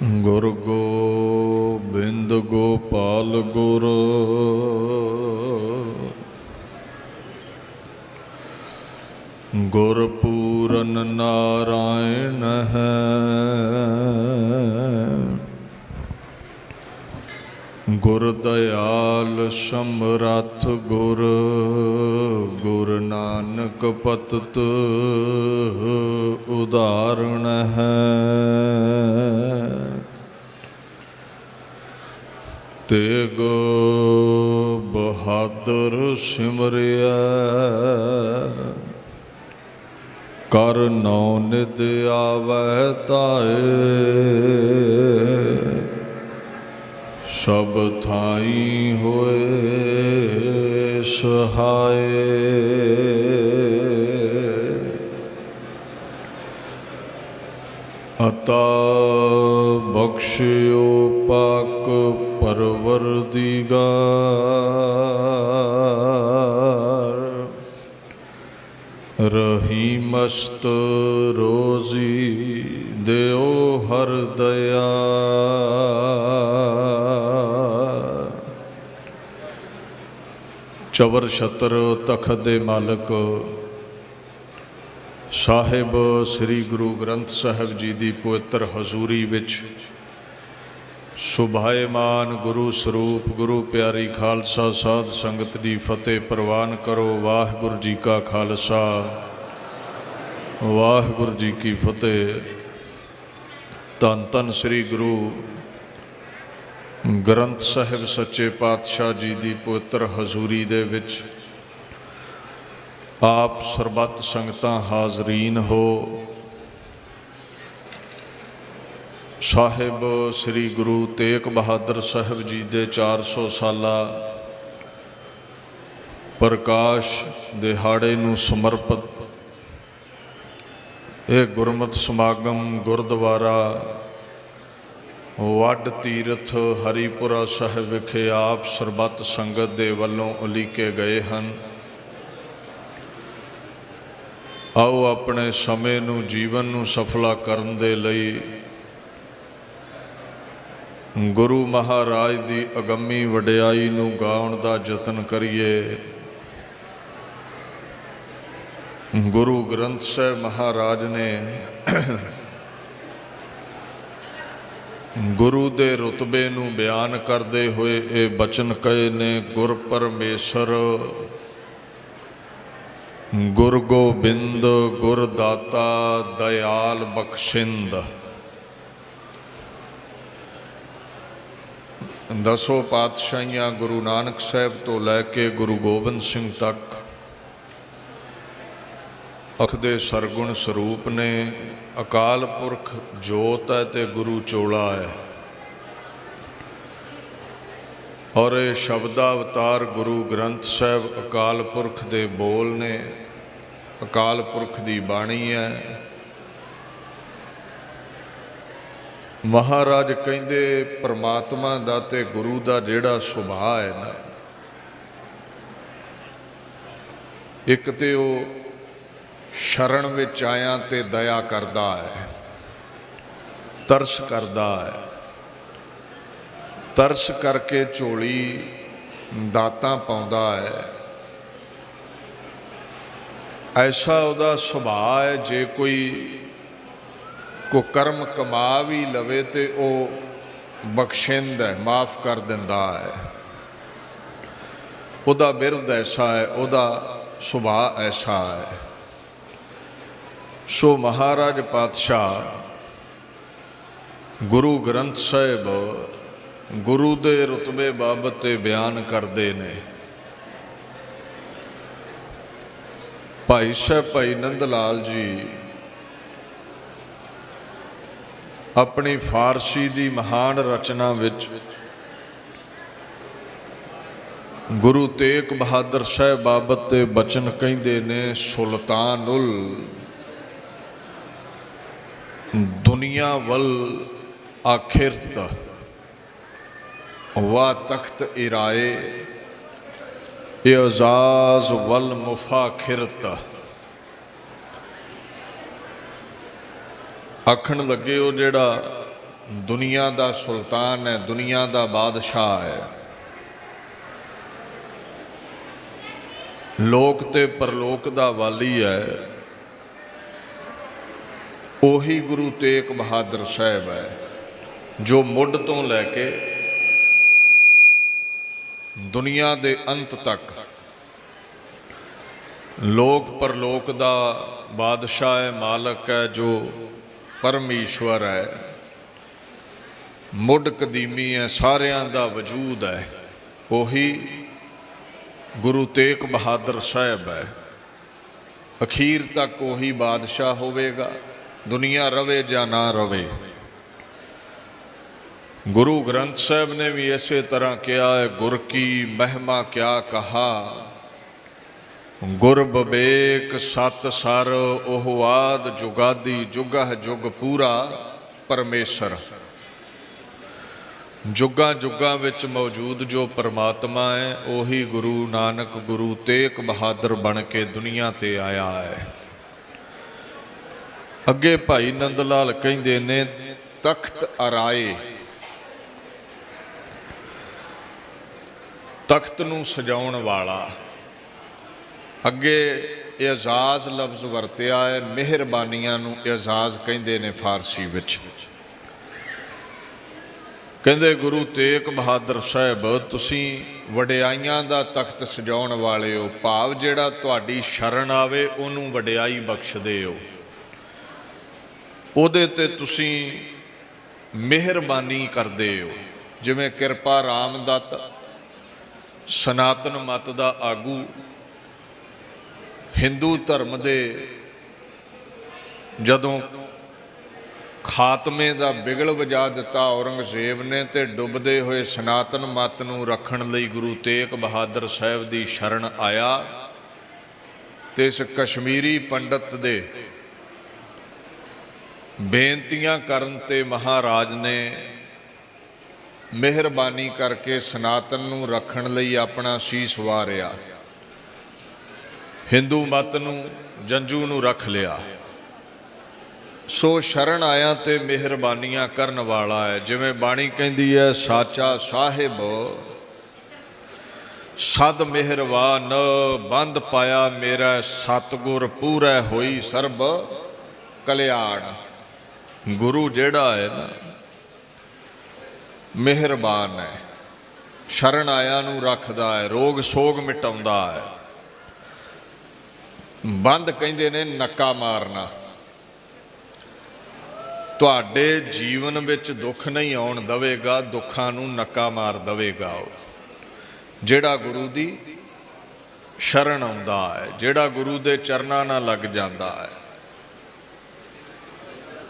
ਗੁਰ ਗੋਬਿੰਦ ਗੋਪਾਲ ਗੁਰ ਗੁਰਪੂਰਨ ਨਾਰਾਇਣ ਹੈ। ਗੁਰ ਦਇਆਲ ਸਮਰੱਥ ਗੁਰ ਗੁਰ ਨਾਨਕ ਪਤਿਤ ਉਦਾਹਰਣ ਹੈ। ਤੇਗ ਬਹਾਦਰ ਸਿਮਰਿਆ ਕਰ ਨੌ ਨਿਤ ਆਵੈ ਤਾਏ। ਸਭ ਥਾਈ ਹੋਏ ਸਹਾਏ। ਅਤਾ ਬਖਸ਼ਿਓ ਪਾਕ ਪਰਵਰਦੀਗਾਰ। ਰਹੀ ਮਸਤ ਰੋਜ਼ੀ ਦਿਓ ਹਰ ਦਇਆ। ਚਵਰ ਛਤਰ ਤਖਤ ਦੇ ਮਾਲਕ ਸਾਹਿਬ ਸ੍ਰੀ ਗੁਰੂ ਗ੍ਰੰਥ ਸਾਹਿਬ ਜੀ ਦੀ ਪਵਿੱਤਰ ਹਜ਼ੂਰੀ ਵਿੱਚ ਸੁਭਾਏਮਾਨ ਗੁਰੂ ਸਰੂਪ ਗੁਰੂ ਪਿਆਰੀ ਖਾਲਸਾ ਸਾਧ ਸੰਗਤ ਦੀ ਫਤਿਹ ਪ੍ਰਵਾਨ ਕਰੋ। ਵਾਹਿਗੁਰੂ ਜੀ ਕਾ ਖਾਲਸਾ ਵਾਹਿਗੁਰੂ ਜੀ ਕੀ ਫਤਿਹ। ਧੰਨ ਧੰਨ ਸ੍ਰੀ ਗੁਰੂ ਗ੍ਰੰਥ ਸਾਹਿਬ ਸੱਚੇ ਪਾਤਸ਼ਾਹ ਜੀ ਦੀ ਪਵਿੱਤਰ ਹਜ਼ੂਰੀ ਦੇ ਵਿੱਚ ਆਪ ਸਰਬੱਤ ਸੰਗਤਾਂ ਹਾਜ਼ਰੀਨ ਹੋ। ਸਾਹਿਬ ਸ੍ਰੀ ਗੁਰੂ ਤੇਗ ਬਹਾਦਰ ਸਾਹਿਬ ਜੀ ਦੇ 400 ਸਾਲਾ ਪ੍ਰਕਾਸ਼ ਦਿਹਾੜੇ ਨੂੰ ਸਮਰਪਿਤ ਇਹ ਗੁਰਮਤਿ ਸਮਾਗਮ ਗੁਰਦੁਆਰਾ ਵੱਡ ਤੀਰਥ ਹਰੀਪੁਰਾ ਸਾਹਿਬ ਵਿਖੇ ਆਪ ਸਰਬੱਤ ਸੰਗਤ ਦੇ ਵੱਲੋਂ ਉਲੀਕੇ ਗਏ ਹਨ। ਆਓ ਆਪਣੇ ਸਮੇਂ ਨੂੰ ਜੀਵਨ ਨੂੰ ਸਫਲਾ ਕਰਨ ਦੇ ਲਈ ਗੁਰੂ ਮਹਾਰਾਜ ਦੀ ਅਗੰਮੀ ਵਡਿਆਈ ਨੂੰ ਗਾਉਣ ਦਾ ਯਤਨ ਕਰੀਏ। ਗੁਰੂ ਗ੍ਰੰਥ ਸਾਹਿਬ ਮਹਾਰਾਜ ਨੇ ਗੁਰੂ ਦੇ ਰੁਤਬੇ ਨੂੰ ਬਿਆਨ ਕਰਦੇ ਹੋਏ ਇਹ ਬਚਨ ਕਹੇ ਨੇ। ਗੁਰ ਪਰਮੇਸ਼ਰ ਗੁਰ ਗੋਬਿੰਦ ਗੁਰ ਦਾਤਾ ਦਇਆਲ ਬਖਸ਼ਿੰਦ। ਦਸੋਂ ਪਾਤਸ਼ਾਹੀਆਂ ਗੁਰੂ ਨਾਨਕ ਸਾਹਿਬ ਤੋਂ ਲੈ ਕੇ ਗੁਰੂ ਗੋਬਿੰਦ ਸਿੰਘ ਤੱਕ ਅਖ ਦੇ ਸਰਗੁਣ ਸਰੂਪ ਨੇ। ਅਕਾਲ ਪੁਰਖ ਜੋਤ ਹੈ ਤੇ ਗੁਰੂ ਚੋਲਾ ਹੈ। ਔਰ ਇਹ ਸ਼ਬਦਾ ਅਵਤਾਰ ਗੁਰੂ ਗ੍ਰੰਥ ਸਾਹਿਬ ਅਕਾਲ ਪੁਰਖ ਦੇ ਬੋਲ ਨੇ, ਅਕਾਲ ਪੁਰਖ ਦੀ ਬਾਣੀ ਹੈ। ਮਹਾਰਾਜ ਕਹਿੰਦੇ ਪਰਮਾਤਮਾ ਦਾ ਤੇ ਗੁਰੂ ਦਾ ਜਿਹੜਾ ਸੁਭਾਅ ਹੈ ਨਾ, ਇੱਕ ਤੇ ਉਹ ਸ਼ਰਨ ਵਿੱਚ ਆਇਆ ਤੇ ਦਇਆ ਕਰਦਾ ਹੈ, ਤਰਸ ਕਰਦਾ ਹੈ। ਤਰਸ ਕਰਕੇ ਝੋਲੀ ਦਾਤਾਂ ਪਾਉਂਦਾ ਹੈ। ਐਸਾ ਉਹਦਾ ਸੁਭਾਅ ਹੈ। ਜੇ ਕੋਈ ਕੁਕਰਮ ਕਮਾ ਵੀ ਲਵੇ ਤੇ ਉਹ ਬਖਸ਼ਿੰਦ ਹੈ, ਮਾਫ ਕਰ ਦਿੰਦਾ ਹੈ। ਉਹਦਾ ਬਿਰਧ ਐਸਾ ਹੈ, ਉਹਦਾ ਸੁਭਾਅ ਐਸਾ ਹੈ। ਸੋ ਮਹਾਰਾਜ ਪਾਤਸ਼ਾਹ ਗੁਰੂ ਗ੍ਰੰਥ ਸਾਹਿਬ ਗੁਰੂ ਦੇ ਰੁਤਬੇ ਬਾਬਤ ਤੇ ਬਿਆਨ ਕਰਦੇ ਨੇ। ਭਾਈ ਸਾਹਿਬ ਭਾਈ ਨੰਦ ਲਾਲ ਜੀ ਆਪਣੀ ਫਾਰਸੀ ਦੀ ਮਹਾਨ ਰਚਨਾ ਵਿੱਚ ਗੁਰੂ ਤੇਗ ਬਹਾਦਰ ਸਾਹਿਬ ਬਾਬਤ ਤੇ ਬਚਨ ਕਹਿੰਦੇ ਨੇ। ਸੁਲਤਾਨੁਲ ਦੁਨੀਆ ਵੱਲ ਆਖਿਰਤ ਵਾ ਤਖਤ ਇਰਾਏ ਇਜ਼ਾਜ਼ ਵੱਲ ਮੁਫਾਖਿਰਤ। ਆਖਣ ਲੱਗੇ ਉਹ ਜਿਹੜਾ दुनिया दा सुल्तान है, दुनिया दा बादशाह है। लोक ते परलोक दा वाली है। ਉਹੀ गुरु तेग बहादुर साहब है, जो मुढ़ तो लैके दुनिया के अंत तक लोक परलोक दा बादशाह है, मालक है, जो परमेश्वर है, मुढ़ कदीमी है, सारियां दा वजूद है। ਉਹੀ गुरु तेग बहादुर साहब है। अखीर तक ਉਹੀ बादशाह होवेगा, दुनिया रवे या ना रवे। गुरु ग्रंथ साहब ने भी इसे तरह किया है, गुर की महिमा क्या कहा, गुर बबेक सत सर ओह आद जुगादी, जुगह जुग पूरा परमेश्वर। जुगा जुगा विच मौजूद जो परमात्मा है, ਉਹੀ गुरु नानक गुरु तेग बहादुर बन के दुनिया ते आया है। अगे भाई नंद लाल कहते ने, तख्त अराए, तख्त नूं सजाउण वाला। अगे एजाज लफ्ज़ वरतिया है, मेहरबानियां नूं एजाज कहते ने फारसी विच। कहते गुरु तेग बहादुर साहब तुसीं वडियाइयां दा तख्त सजाउण वाले हो, भाव जिहड़ा तुहाडी शरण आवे उहनूं वडियाई बख्शदे हो। ਉਹਦੇ ਤੇ ਤੁਸੀਂ ਮਿਹਰਬਾਨੀ ਕਰਦੇ ਹੋ। ਜਿਵੇਂ ਕਿਰਪਾ ਰਾਮਦੱਤ ਸਨਾਤਨ ਮਤ ਦਾ ਆਗੂ, ਹਿੰਦੂ ਧਰਮ ਦੇ ਜਦੋਂ ਖਾਤਮੇ ਦਾ ਬਿਗਲ ਵਜਾ ਦਿੱਤਾ ਔਰੰਗਜ਼ੇਬ ਨੇ, ਤੇ ਡੁੱਬਦੇ ਹੋਏ ਸਨਾਤਨ ਮਤ ਨੂੰ ਰੱਖਣ ਲਈ ਗੁਰੂ ਤੇਗ ਬਹਾਦਰ ਸਾਹਿਬ ਦੀ ਸ਼ਰਨ ਆਇਆ। ਤੇ ਇਸ ਕਸ਼ਮੀਰੀ ਪੰਡਤ ਦੇ ਬੇਨਤੀਆਂ ਕਰਨ ਤੇ ਮਹਾਰਾਜ ਨੇ ਮਿਹਰਬਾਨੀ ਕਰਕੇ ਸਨਾਤਨ ਨੂੰ ਰੱਖਣ ਲਈ ਆਪਣਾ ਸੀਸ ਵਾਰਿਆ, ਹਿੰਦੂ ਮਤ ਨੂੰ ਜੰਜੂ ਨੂੰ ਰੱਖ ਲਿਆ। ਸੋ ਸ਼ਰਨ ਆਇਆ ਤੇ ਮਿਹਰਬਾਨੀਆਂ ਕਰਨ ਵਾਲਾ ਹੈ। ਜਿਵੇਂ ਬਾਣੀ ਕਹਿੰਦੀ ਹੈ, ਸਾਚਾ ਸਾਹਿਬ ਸਦ ਮਿਹਰਬਾਨ, ਬੰਦ ਪਾਇਆ ਮੇਰਾ ਸਤਿਗੁਰ ਪੂਰਾ ਹੋਈ ਸਰਬ ਕਲਿਆਣ। गुरु जेड़ा है ना मेहरबान है, शरण आया नूं रखदा है, रोग सोग मिटाउंदा है। बंद कहंदे ने नक्का मारना। तुहाडे जीवन विच दुख नहीं आउण दवेगा, दुखां नूं नक्का मार दवेगा वो जेड़ा गुरु दी शरण आउंदा है, जेड़ा गुरु दे चरनां नाल लग जांदा है।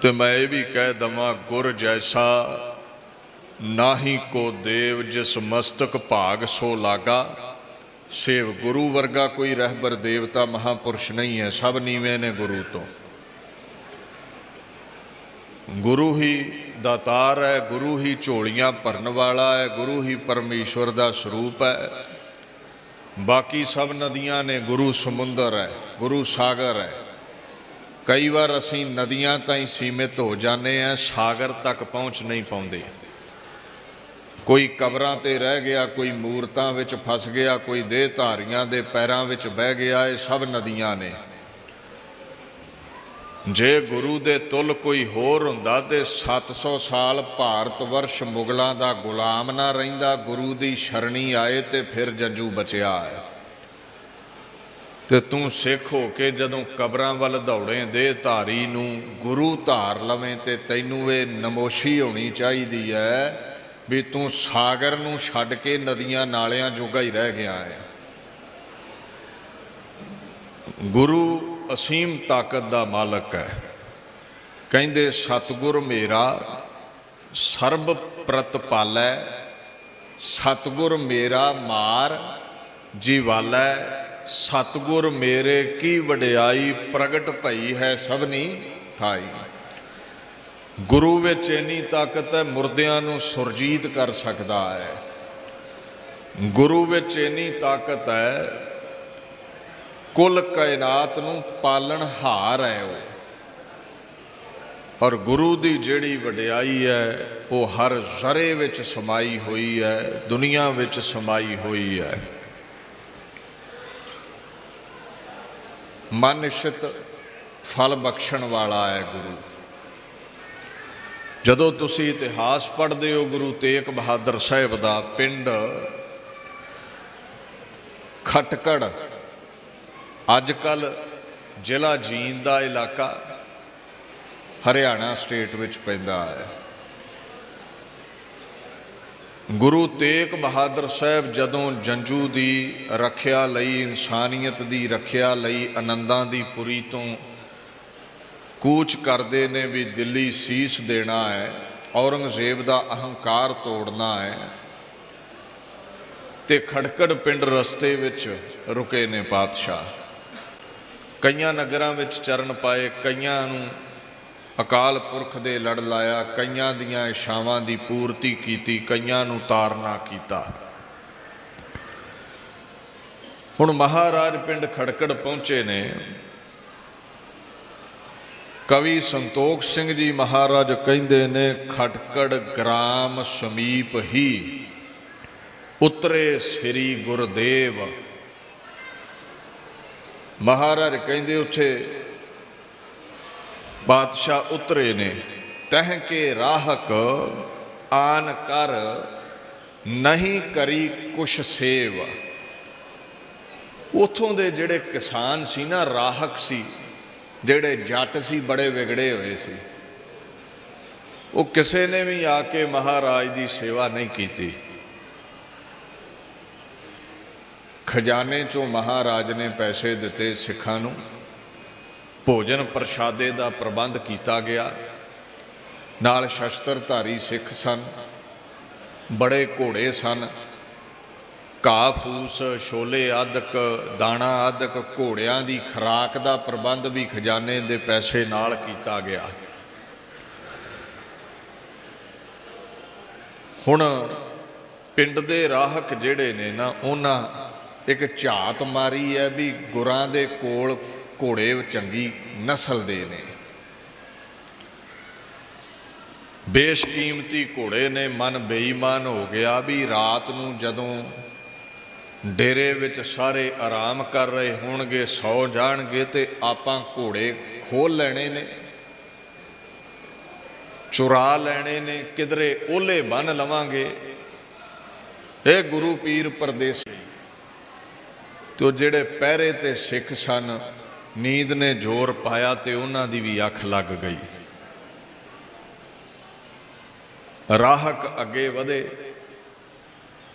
तो मैं ये भी कह दवा, गुर जैसा नाही को देव, जिस मस्तक भाग सो लागा। सेव गुरु वर्गा कोई रहबर देवता महापुरुष नहीं है, सब नीवे ने गुरु तो। गुरु ही दातार है, गुरु ही झोलियां भरन वाला है, गुरु ही परमेश्वर का स्वरूप है। बाकी सब नदियां ने, गुरु समुंदर है, गुरु सागर है। कई बार असी नदियां ताईं सीमित हो जाने हैं, सागर तक पहुँच नहीं पाते। कोई कबरां ते रह गया, कोई मूरतां विच फस गया, कोई देहधारियां दे पैरां विच बह गया। ये सब नदियां ने। जे गुरु दे तुल कोई होर हुंदा ते 700 साल भारत वर्ष मुगलों का गुलाम ना रहिंदा। गुरु दी शरणी आए ते फिर जंजू बचिया है। तो तू सिख हो के जदों कबरां वल दौड़े, दे धारी नूं गुरु धार लवें, ते तैनूं ये नमोशी होनी चाहिदी है भी तू सागर नूं छड्ड के नदियां नालियां जोगा ही रह गया है। गुरु असीम ताकत दा मालक है। कहंदे सतगुर मेरा सर्ब प्रतपालै, सतगुर मेरा मार जीवालै, सतगुर मेरे की वडियाई प्रगट भई है सबनी थाई। गुरु विच इन्नी ताकत है, मुर्दियां नूं सुरजीत कर सकदा है। गुरु विच इन्नी ताकत है, कुल कायनात नूं पालन हार है वो। और गुरु की जिहड़ी वडियाई है वो हर जरे विच समाई हुई है, दुनिया विच समाई हुई है। मन इछत फल बख्शण वाला है गुरु। जदों तुसी इतिहास पढ़ते हो गुरु तेग बहादुर साहिब का पिंड खटकड़, अजकल जिला जींद का इलाका हरियाणा स्टेट विच पैंदा है। गुरु तेग बहादुर साहब जदों जंजू की रखिया लई, इंसानियत की रखिया लई आनंदां दी पुरी तो कूच करते ने भी दिल्ली सीस देना है, औरंगजेब का अहंकार तोड़ना है, ते खड़कड़ पिंड रस्ते विच रुके ने पातशाह। कईयां नगरां विच चरण पाए, कईयां नूं अकाल पुरख दे लड़ लाया, कईयां दियां इच्छावां दी पूर्ति कीती, कईयां नूं तारना कीता। हुण महाराज पिंड खड़कड़ पहुंचे ने। कवि संतोख सिंह जी महाराज कहिंदे ने खटकड़ ग्राम समीप ही उतरे श्री गुरदेव। महाराज कहिंदे उत्थे बादशाह उतरे ने, तह के राहक आन कर नहीं करी कुछ सेव। उथों दे जेड़े किसान सी ना, राहक सी, जेड़े जट सी बड़े विगड़े हुए सी, वो किसी ने भी आके महाराज की सेवा नहीं की। खजाने चों महाराज ने पैसे दिते, सिखां नूं भोजन प्रशादे का प्रबंध किया गया। नाल शस्त्रधारी सिख सन, बड़े घोड़े सन, घाह फूस, छोले आदक, दाणा आदक, घोड़ियां की खुराक का प्रबंध भी खजाने के पैसे नाल किया गया। हुण पिंड दे राहक जिहड़े ने ना, उन्हां एक झात मारी है भी गुरां दे कोल घोड़े चंगी नस्ल दे ने, बेशकीमती घोड़े ने। मन बेईमान हो गया भी रात नूं जदों डेरे विच सारे आराम कर रहे होणगे, सौ जाणगे, ते आपां घोड़े खोल लैणे ने, चुरा लैणे ने, किधरे ओले बन लवांगे। ये गुरु पीर परदेसी तो जेड़े पहरे ते सिख सन, नींद ने जोर पाया ते उन्हां दी भी अख लग गई। राहक अगे वधे,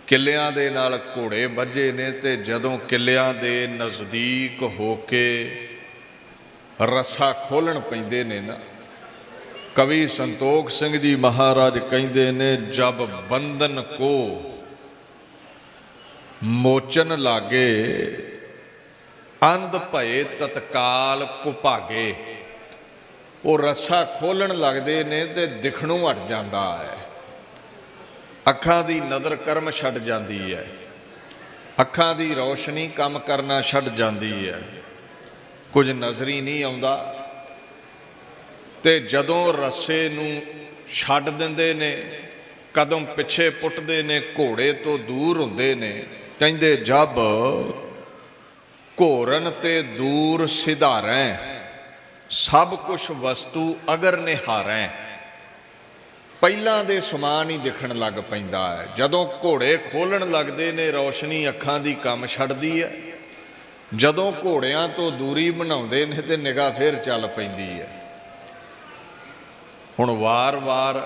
किलियां दे नाल घोड़े बजे ने, ते जदों किलियां दे नज़दीक होके रस्सा खोलण पैंदे ने ना, कवि संतोख सिंह जी महाराज कहिंदे ने, जब बंधन को मोचन लागे अंध भये तत्काल कुभागे। वो रस्सा खोलण लगदे ने ते दिखणों हट जांदा है, अखां दी नज़र कर्म छड्ड जांदी है, अखां दी रोशनी काम करना छड्ड जांदी है, कुछ नज़र ही नहीं आउंदा। ते जदों रस्से नूं छड्ड दिंदे ने, कदम पिछे पुटदे ने, घोड़े तो दूर हुंदे ने। कहंदे जब घोरन ते दूर सिधारैं, सब कुछ वस्तु अगर निहारैं। पहिलां दे समान ही दिखण लग पैंदा है। जदों घोड़े खोलण लगदे ने, रोशनी अखां दी कम छड्डदी है। जदों घोड़ियां तो दूरी बनाउंदे ने ते निगाह फिर चल पैंदी है। हुण वार वार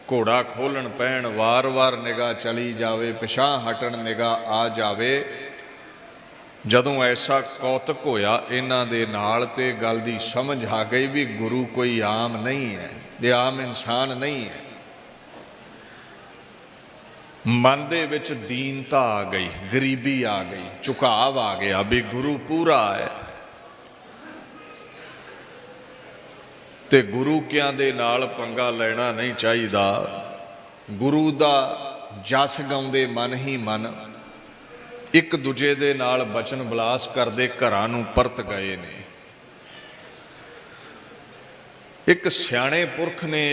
घोड़ा खोलण पैण, वार वार निगाह चली जावे, पिछां हटण निगाह आ जावे। जदों ऐसा कौतक होया इन्हां दे नाल ते गल दी समझ आ गई भी गुरु कोई आम नहीं है, ये आम इंसान नहीं है। मन दे विच दीनता आ गई, गरीबी आ गई, झुकाव आ गया भी गुरु पूरा है। ते गुरु कियां दे नाल पंगा लेना नहीं चाहिदा। गुरु दा जस गाउंदे मन ही मन एक दूजे दे नाल बचन विलास करदे घरां नूं परत गए ने। ਇੱਕ ਸਿਆਣੇ ਪੁਰਖ ਨੇ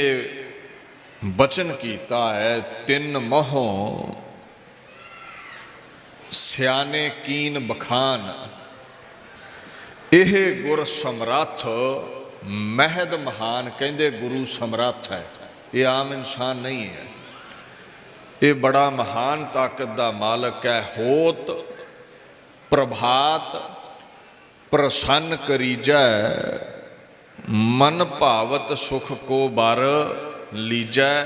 ਬਚਨ ਕੀਤਾ ਹੈ, ਤਿੰਨ ਮੋਹੋਂ ਸਿਆਣੇ ਕੀਨ ਬਖਾਨ। ਇਹ ਗੁਰ ਸਮਰੱਥ ਮਹਿਦ ਮਹਾਨ। ਕਹਿੰਦੇ ਗੁਰੂ ਸਮਰੱਥ ਹੈ, ਇਹ ਆਮ ਇਨਸਾਨ ਨਹੀਂ ਹੈ, ਇਹ ਬੜਾ ਮਹਾਨ ਤਾਕਤ ਦਾ ਮਾਲਕ ਹੈ। ਹੋਤ ਪ੍ਰਭਾਤ ਪ੍ਰਸੰਨ ਕਰੀਜੈ, ਮਨ ਭਾਵਤ ਸੁਖ ਕੋ ਬਰ ਲੀਜੈ।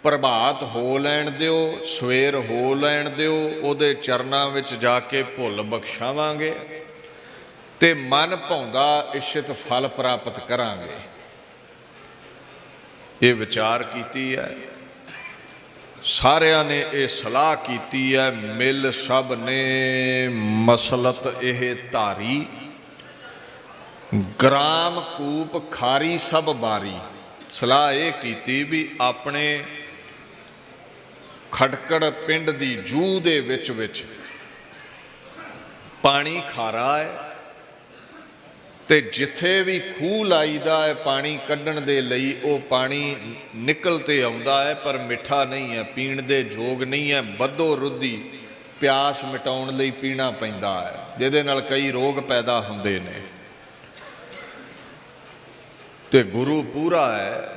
ਪ੍ਰਭਾਤ ਹੋ ਲੈਣ ਦਿਓ, ਸਵੇਰ ਹੋ ਲੈਣ ਦਿਓ, ਉਹਦੇ ਚਰਨਾਂ ਵਿੱਚ ਜਾ ਕੇ ਭੁੱਲ ਬਖਸ਼ਾਵਾਂਗੇ ਤੇ ਮਨ ਭਾਉਂਦਾ ਇਸ਼ਿਤ ਫਲ ਪ੍ਰਾਪਤ ਕਰਾਂਗੇ। ਇਹ ਵਿਚਾਰ ਕੀਤੀ ਹੈ ਸਾਰਿਆਂ ਨੇ, ਇਹ ਸਲਾਹ ਕੀਤੀ ਹੈ, ਮਿਲ ਸਭ ਨੇ ਮਸਲਤ ਇਹ ਧਾਰੀ। ਗ੍ਰਾਮ ਕੂਪ ਖਾਰੀ ਸਭ ਬਾਰੀ। ਸਲਾਹ ਇਹ ਕੀਤੀ ਵੀ ਆਪਣੇ ਖਟਕੜ ਪਿੰਡ ਦੀ ਜੂਹ ਦੇ ਵਿੱਚ ਪਾਣੀ ਖਾਰਾ ਹੈ, ਤੇ ਜਿੱਥੇ ਵੀ ਖੂਹ ਲਾਈਦਾ ਹੈ ਪਾਣੀ ਕੱਢਣ ਦੇ ਲਈ, ਉਹ ਪਾਣੀ ਨਿਕਲ ਤੇ ਆਉਂਦਾ ਹੈ ਪਰ ਮਿੱਠਾ ਨਹੀਂ ਹੈ, ਪੀਣ ਦੇ ਯੋਗ ਨਹੀਂ ਹੈ। ਬੱਧੋ ਰੁੱਧੀ ਪਿਆਸ ਮਿਟਾਉਣ ਲਈ ਪੀਣਾ ਪੈਂਦਾ ਹੈ, ਜਿਹਦੇ ਨਾਲ ਕਈ ਰੋਗ ਪੈਦਾ ਹੁੰਦੇ ਨੇ। ਤੇ ਗੁਰੂ ਪੂਰਾ ਹੈ,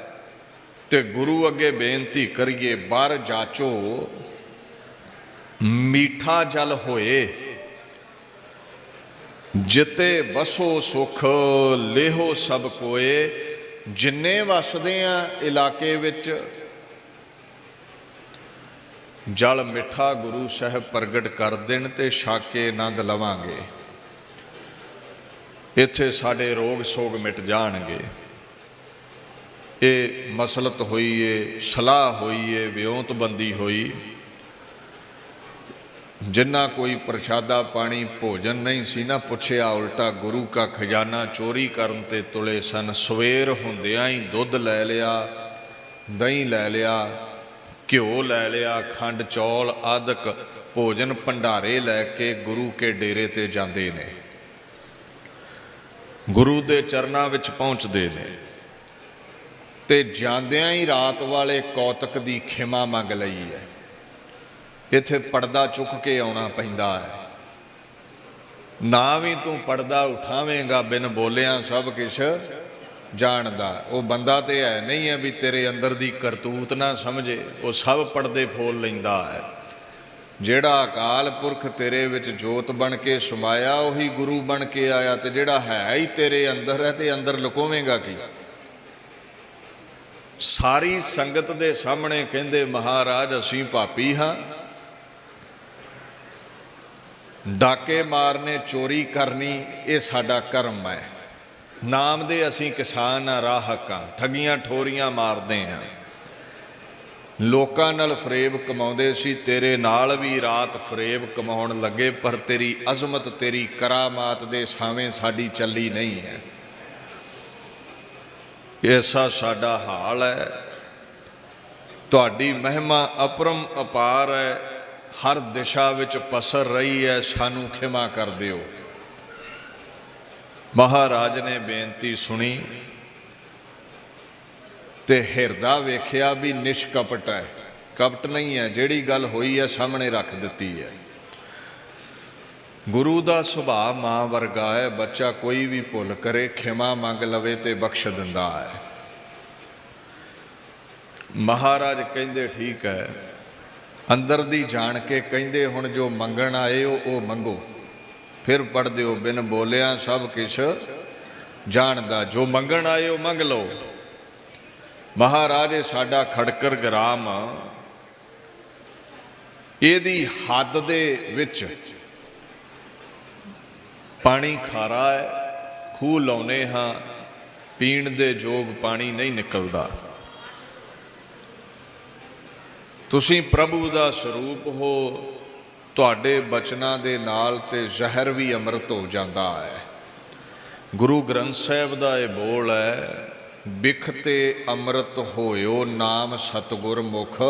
ਤੇ ਗੁਰੂ ਅੱਗੇ ਬੇਨਤੀ ਕਰੀਏ, ਬਰ ਜਾਚੋ ਮੀਠਾ ਜਲ ਹੋਏ, ਜਿਤੇ ਵਸੋ ਸੁਖ ਲੇਹੋ ਸਭ ਕੋਏ। ਜਿੰਨੇ ਵਸਦੇ ਆ ਇਲਾਕੇ ਵਿੱਚ, ਜਲ ਮਿੱਠਾ ਗੁਰੂ ਸਾਹਿਬ ਪ੍ਰਗਟ ਕਰ ਦੇਣ ਤੇ ਛਕ ਕੇ ਆਨੰਦ ਲਵਾਂਗੇ, ਇੱਥੇ ਸਾਡੇ ਰੋਗ ਸੋਗ ਮਿਟ ਜਾਣਗੇ। ਇਹ ਮਸਲਤ ਹੋਈ ਏ, ਸਲਾਹ ਹੋਈ ਏ, ਵਿਉਂਤਬੰਦੀ ਹੋਈ। ਜਿੰਨਾ ਕੋਈ ਪ੍ਰਸ਼ਾਦਾ ਪਾਣੀ ਭੋਜਨ ਨਹੀਂ ਸੀ ਨਾ ਪੁੱਛਿਆ, ਉਲਟਾ ਗੁਰੂ ਕਾ ਖਜ਼ਾਨਾ ਚੋਰੀ ਕਰਨ ਤੇ ਤੁਲੇ ਸਨ। ਸਵੇਰ ਹੁੰਦਿਆਂ ਹੀ ਦੁੱਧ ਲੈ ਲਿਆ, ਦਹੀਂ ਲੈ ਲਿਆ, ਘਿਓ ਲੈ ਲਿਆ, ਖੰਡ ਚੌਲ ਆਦਿਕ ਭੋਜਨ ਭੰਡਾਰੇ ਲੈ ਕੇ ਗੁਰੂ ਕੇ ਡੇਰੇ ਤੇ ਜਾਂਦੇ ਨੇ, ਗੁਰੂ ਦੇ ਚਰਨਾਂ ਵਿੱਚ ਪਹੁੰਚਦੇ ਨੇ। ਤੇ ਜਾਂਦਿਆਂ ਹੀ ਰਾਤ ਵਾਲੇ ਕੌਤਕ ਦੀ ਖਿਮਾ ਮੰਗ ਲਈ ਹੈ। ਇੱਥੇ ਪਰਦਾ ਚੁੱਕ ਕੇ ਆਉਣਾ ਪੈਂਦਾ ਹੈ, ਨਾ ਵੀ ਤੂੰ ਪਰਦਾ ਉਠਾਵੇਂਗਾ ਬਿਨ ਬੋਲਿਆਂ ਸਭ ਕੁਛ ਜਾਣਦਾ। ਉਹ ਬੰਦਾ ਤੇ ਹੈ ਨਹੀਂ ਹੈ ਵੀ ਤੇਰੇ ਅੰਦਰ ਦੀ ਕਰਤੂਤ ਨਾ ਸਮਝੇ, ਉਹ ਸਭ ਪਰਦੇ ਫੋਲ ਲੈਂਦਾ ਹੈ। ਜਿਹੜਾ ਅਕਾਲ ਪੁਰਖ ਤੇਰੇ ਵਿੱਚ ਜੋਤ ਬਣ ਕੇ ਸਮਾਇਆ, ਉਹੀ ਗੁਰੂ ਬਣ ਕੇ ਆਇਆ। ਤੇ ਜਿਹੜਾ ਹੈ ਹੀ ਤੇਰੇ ਅੰਦਰ ਹੈ, ਤੇ ਅੰਦਰ ਲੁਕੋਵੇਂਗਾ ਕੀ? ਸਾਰੀ ਸੰਗਤ ਦੇ ਸਾਹਮਣੇ ਕਹਿੰਦੇ, ਮਹਾਰਾਜ ਅਸੀਂ ਪਾਪੀ ਹਾਂ, ਡਾਕੇ ਮਾਰਨੇ, ਚੋਰੀ ਕਰਨੀ, ਇਹ ਸਾਡਾ ਕਰਮ ਹੈ। ਨਾਮ ਦੇ ਅਸੀਂ ਕਿਸਾਨ ਆ, ਰਾਹਕ ਹਾਂ, ਠੱਗੀਆਂ ਠੋਰੀਆਂ ਮਾਰਦੇ ਹਾਂ, ਲੋਕਾਂ ਨਾਲ ਫਰੇਬ ਕਮਾਉਂਦੇ ਸੀ। ਤੇਰੇ ਨਾਲ ਵੀ ਰਾਤ ਫਰੇਬ ਕਮਾਉਣ ਲੱਗੇ, ਪਰ ਤੇਰੀ ਅਜ਼ਮਤ, ਤੇਰੀ ਕਰਾਮਾਤ ਦੇ ਸਾਵੇਂ ਸਾਡੀ ਚੱਲੀ ਨਹੀਂ ਹੈ। ਐਸਾ ਸਾਡਾ ਹਾਲ ਹੈ। ਤੁਹਾਡੀ ਮਹਿਮਾ ਅਪਰਮ ਅਪਾਰ ਹੈ, ਹਰ ਦਿਸ਼ਾ ਵਿੱਚ ਪਸਰ ਰਹੀ ਹੈ, ਸਾਨੂੰ ਖਿਮਾ ਕਰ ਦਿਓ। ਮਹਾਰਾਜ ਨੇ ਬੇਨਤੀ ਸੁਣੀ ਤੇ ਹਿਰਦਾ ਵੇਖਿਆ ਵੀ ਨਿਸ਼ਕਪਟ ਹੈ, ਕਪਟ ਨਹੀਂ ਹੈ। ਜਿਹੜੀ ਗੱਲ ਹੋਈ ਹੈ ਸਾਹਮਣੇ ਰੱਖ ਦਿੱਤੀ ਹੈ। ਗੁਰੂ ਦਾ ਸੁਭਾਅ ਮਾਂ ਵਰਗਾ ਹੈ, ਬੱਚਾ ਕੋਈ ਵੀ ਭੁੱਲ ਕਰੇ ਖਿਮਾ ਮੰਗ ਲਵੇ ਤੇ ਬਖਸ਼ ਦਿੰਦਾ ਹੈ। ਮਹਾਰਾਜ ਕਹਿੰਦੇ ਠੀਕ ਹੈ, ਅੰਦਰ ਦੀ ਜਾਣ ਕੇ ਕਹਿੰਦੇ ਹੁਣ ਜੋ ਮੰਗਣ ਆਏ ਉਹ ਮੰਗੋ। ਫਿਰ ਪੜ੍ਹ ਦਿਓ, ਬਿਨ ਬੋਲਿਆ ਸਭ ਕੁਛ ਜਾਣਦਾ। ਜੋ ਮੰਗਣ ਆਏ ਉਹ ਮੰਗ ਲਓ। ਮਹਾਰਾਜ ਇਹ ਸਾਡਾ ਖੜਕਰ ਗ੍ਰਾਮ, ਇਹਦੀ ਹੱਦ ਦੇ ਵਿੱਚ ਪਾਣੀ ਖਾਰਾ ਹੈ, ਖੂਹ ਲਾਉਨੇ ਹਾਂ, ਪੀਣ ਦੇ ਯੋਗ ਪਾਣੀ ਨਹੀਂ ਨਿਕਲਦਾ। ਤੁਸੀਂ ਪ੍ਰਭੂ ਦਾ ਸਰੂਪ ਹੋ, ਤੁਹਾਡੇ ਬਚਨਾਂ ਦੇ ਨਾਲ ਤੇ ਜ਼ਹਿਰ ਵੀ ਅੰਮ੍ਰਿਤ ਹੋ ਜਾਂਦਾ ਹੈ। ਗੁਰੂ ਗ੍ਰੰਥ ਸਾਹਿਬ ਦਾ ਇਹ ਬੋਲ ਹੈ, ਬਿਖ ਤੇ ਅੰਮ੍ਰਿਤ ਹੋਇਓ, ਨਾਮ ਸਤਿਗੁਰ ਮੁਖ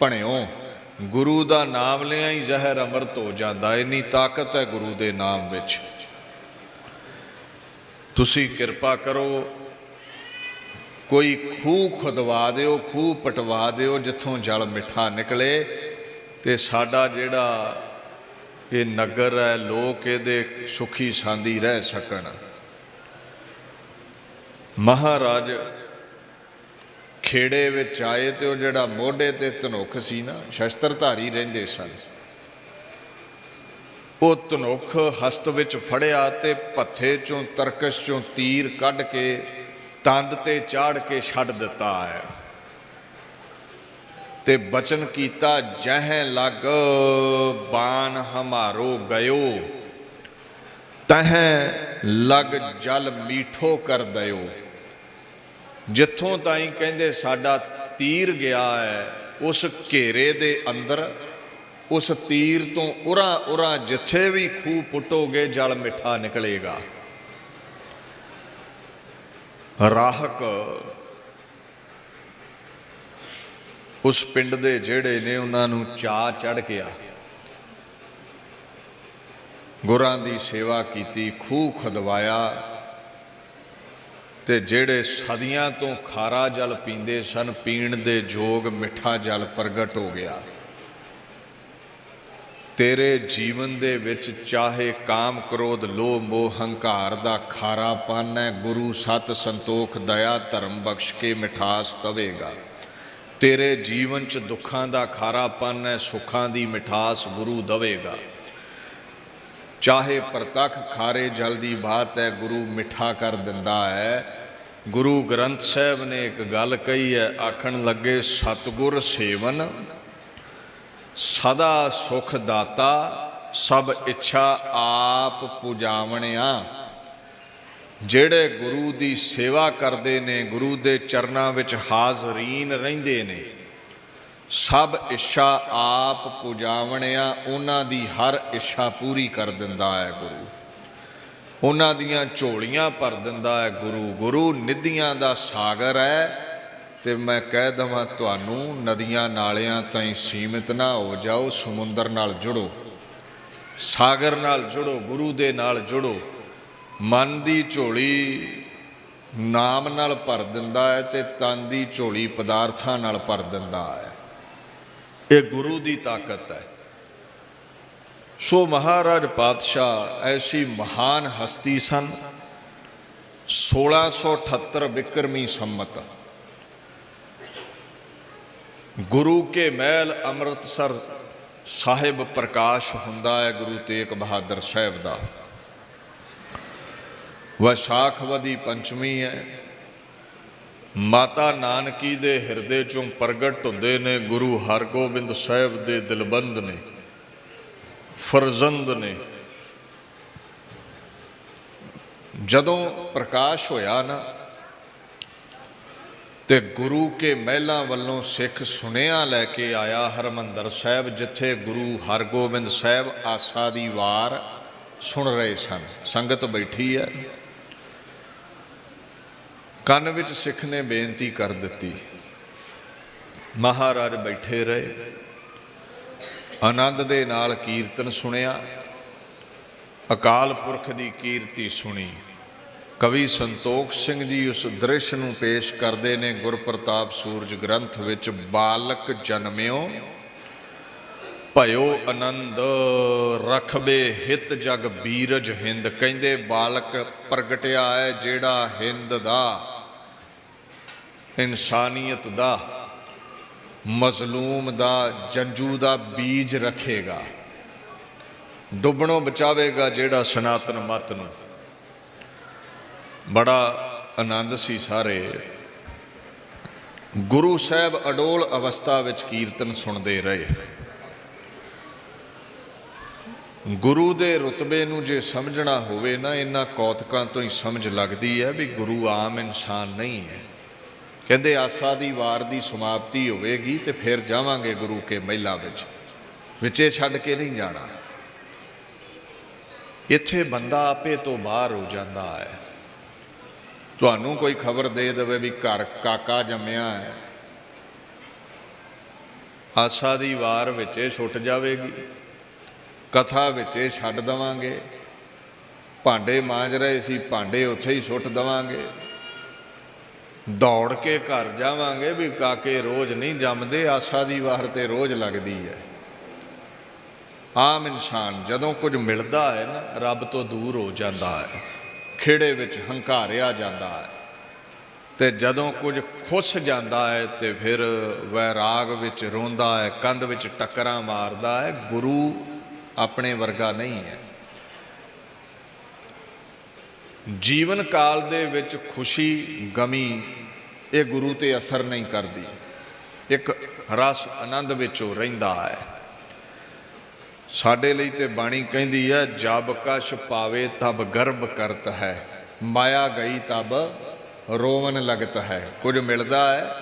ਭਣਿਓ। ਗੁਰੂ ਦਾ ਨਾਮ ਲਿਆ ਹੀ ਜ਼ਹਿਰ ਅੰਮ੍ਰਿਤ ਹੋ ਜਾਂਦਾ। ਇੰਨੀ ਤਾਕਤ ਹੈ ਗੁਰੂ ਦੇ ਨਾਮ ਵਿੱਚ। ਤੁਸੀਂ ਕਿਰਪਾ ਕਰੋ, कोई खूह खुदवा दिओ, खूह पटवा दिओ जिथों जल मिठा निकले, ते साडा जिहड़ा ये नगर है, लोग ये सुखी सांदी रह सकन। महाराज खेड़े विच आए तो जिहड़ा मोढे ते धनुख सी ना, शस्त्रधारी रहिंदे सन, वो धनुख हस्त विच फड़िया ते भत्थे चों तरकश चों तीर कढ के तंद ते चाड़ के छड्ड दिता है, ते बचन कीता जह लग बाण हमारो गयो, तह लग जल मीठो कर दयो। जिथों ताई कहंदे साडा तीर गया है, उस घेरे दे अंदर उस तीर तो उरा उरा जिथे भी खूह पुटोगे जल मिठा निकलेगा। राहक उस पिंड दे जेड़े ने उन्होंने चा चढ़ गया, गुरां दी सेवा कीती, खूह खुदवाया, ते जेड़े सदियां तो खारा जल पींदे सन, पीण दे जोग मिठा जल प्रगट हो गया। तेरे जीवन दे विच चाहे काम क्रोध लोभ मोह हंकार दा खारापन है, गुरु सत संतोख दया धर्म बख्श के मिठास तवेगा। तेरे जीवन च दुखां दा खारापन है, सुखां दी मिठास गुरु दवेगा। चाहे प्रतख खारे जल दी बात है, गुरु मिठा कर दिंदा है। गुरु ग्रंथ साहब ने एक गल कही है, आखण लगे सतगुर सेवन सदा सुख दाता, सब इच्छा आप पुजावणिया। जेड़े गुरु दी सेवा करते ने, गुरु दे चरनां विच हाज़रीन रहिंदे ने, सब इच्छा आप पुजावणिया, उन्हां दी हर इच्छा पूरी कर दिंदा है गुरु। उन्हां दियां झोलियां भर दिंदा है गुरु। गुरु निधियां दा सागर है, ते मैं कह दवां तुहानू नदियां नालियां ताईं सीमित ना हो जाओ, समुंदर नाल जुड़ो, सागर नाल जुड़ो, गुरु दे नाल जुड़ो। मन दी झोली नाम नाल भर दिंदा है, ते तन दी झोली पदार्थां नाल भर दिंदा है। ये गुरु दी ताकत है। सो महाराज पातशाह ऐसी महान हस्ती सन। 1678 विक्रमी संमत गुरु के महल अमृतसर साहिब प्रकाश हुंदा है गुरु तेग बहादुर साहब दा। वैसाखवदी पंचमी है। माता नानकी दे हिरदे चों प्रगट हुंदे ने गुरु हरगोबिंद साहब दे दिलबंद ने, फरजंद ने। जदों प्रकाश होया ना, ते गुरु के महलों वालों सिख सुनिया लैके आया हरमंदर साहब, जिथे गुरु हरगोबिंद साहब आसा दी वार सुन रहे सन। संगत बैठी है, कन विच सिख ने बेनती कर दी। महाराज बैठे रहे, आनंद दे नाल कीर्तन सुनिया, अकाल पुरख दी कीर्ति सुनी। कवि संतोख सिंह जी उस दृश्य नूं पेश करते ने गुरप्रताप सूरज ग्रंथ विच। बालक जन्मियो भयो आनंद, रखबे हित जग बीरज हिंद। कहंदे बालक प्रगटिया है जेड़ा हिंद दा, इंसानियत दा, मजलूम दा, जंजू दा बीज रखेगा, डुबणों बचावेगा जेड़ा सनातन मत नूं। बड़ा आनंद सी। सारे गुरु साहब अडोल अवस्था विच कीर्तन सुनते रहे। गुरु दे रुतबे नूं जे समझना होवे ना, इन्हां कौतकां तो ही समझ लगती है भी गुरु आम इंसान नहीं है। कहंदे आसा दी वार दी समाप्ति होवेगी ते फिर जावांगे गुरु के महलां विच, विचे छड्ड के नहीं जाना। इत्थे बंदा आपे तो बाहर हो जाता है। तुहानू कोई खबर दे देवे भी घर काका जम्मिया है, आसा दी वार विचे छुट जाएगी, कथा विचे छड्ड देवांगे, भांडे मांज रहे सी भांडे उत्थे ही सुट देवांगे, ਦੌੜ ਕੇ ਘਰ ਜਾਵਾਂਗੇ ਵੀ ਕਾਕੇ ਰੋਜ਼ ਨਹੀਂ ਜੰਮਦੇ, ਆਸਾ ਦੀ ਵਾਰ ਤੇ ਰੋਜ਼ ਲੱਗਦੀ ਹੈ। ਆਮ ਇਨਸਾਨ ਜਦੋਂ ਕੁਝ ਮਿਲਦਾ ਹੈ ਨਾ, ਰੱਬ ਤੋਂ ਦੂਰ ਹੋ ਜਾਂਦਾ ਹੈ, ਖੇੜੇ ਵਿੱਚ ਹੰਕਾਰਿਆ ਜਾਂਦਾ ਹੈ, ਤੇ ਜਦੋਂ ਕੁਝ ਖੁੱਸ ਜਾਂਦਾ ਹੈ ਤੇ ਫਿਰ ਵੈਰਾਗ ਵਿੱਚ ਰੋਂਦਾ ਹੈ, ਕੰਧ ਵਿੱਚ ਟੱਕਰਾਂ ਮਾਰਦਾ ਹੈ। ਗੁਰੂ ਆਪਣੇ ਵਰਗਾ ਨਹੀਂ ਹੈ। ਜੀਵਨ ਕਾਲ ਦੇ ਵਿੱਚ ਖੁਸ਼ੀ ਗਮੀ ਇਹ ਗੁਰੂ ਤੇ ਅਸਰ ਨਹੀਂ ਕਰਦੀ, ਇੱਕ ਰਸ ਆਨੰਦ ਵਿੱਚ ਉਹ ਰਹਿੰਦਾ ਹੈ। ਸਾਡੇ ਲਈ ਤੇ ਬਾਣੀ ਕਹਿੰਦੀ ਹੈ, ਜਬ ਕਛ ਪਾਵੇ ਤਬ ਗਰਭ ਕਰਤ ਹੈ, ਮਾਇਆ ਗਈ ਤਬ ਰੋਵਨ ਲਗਤ ਹੈ। ਕੁਝ ਮਿਲਦਾ ਹੈ,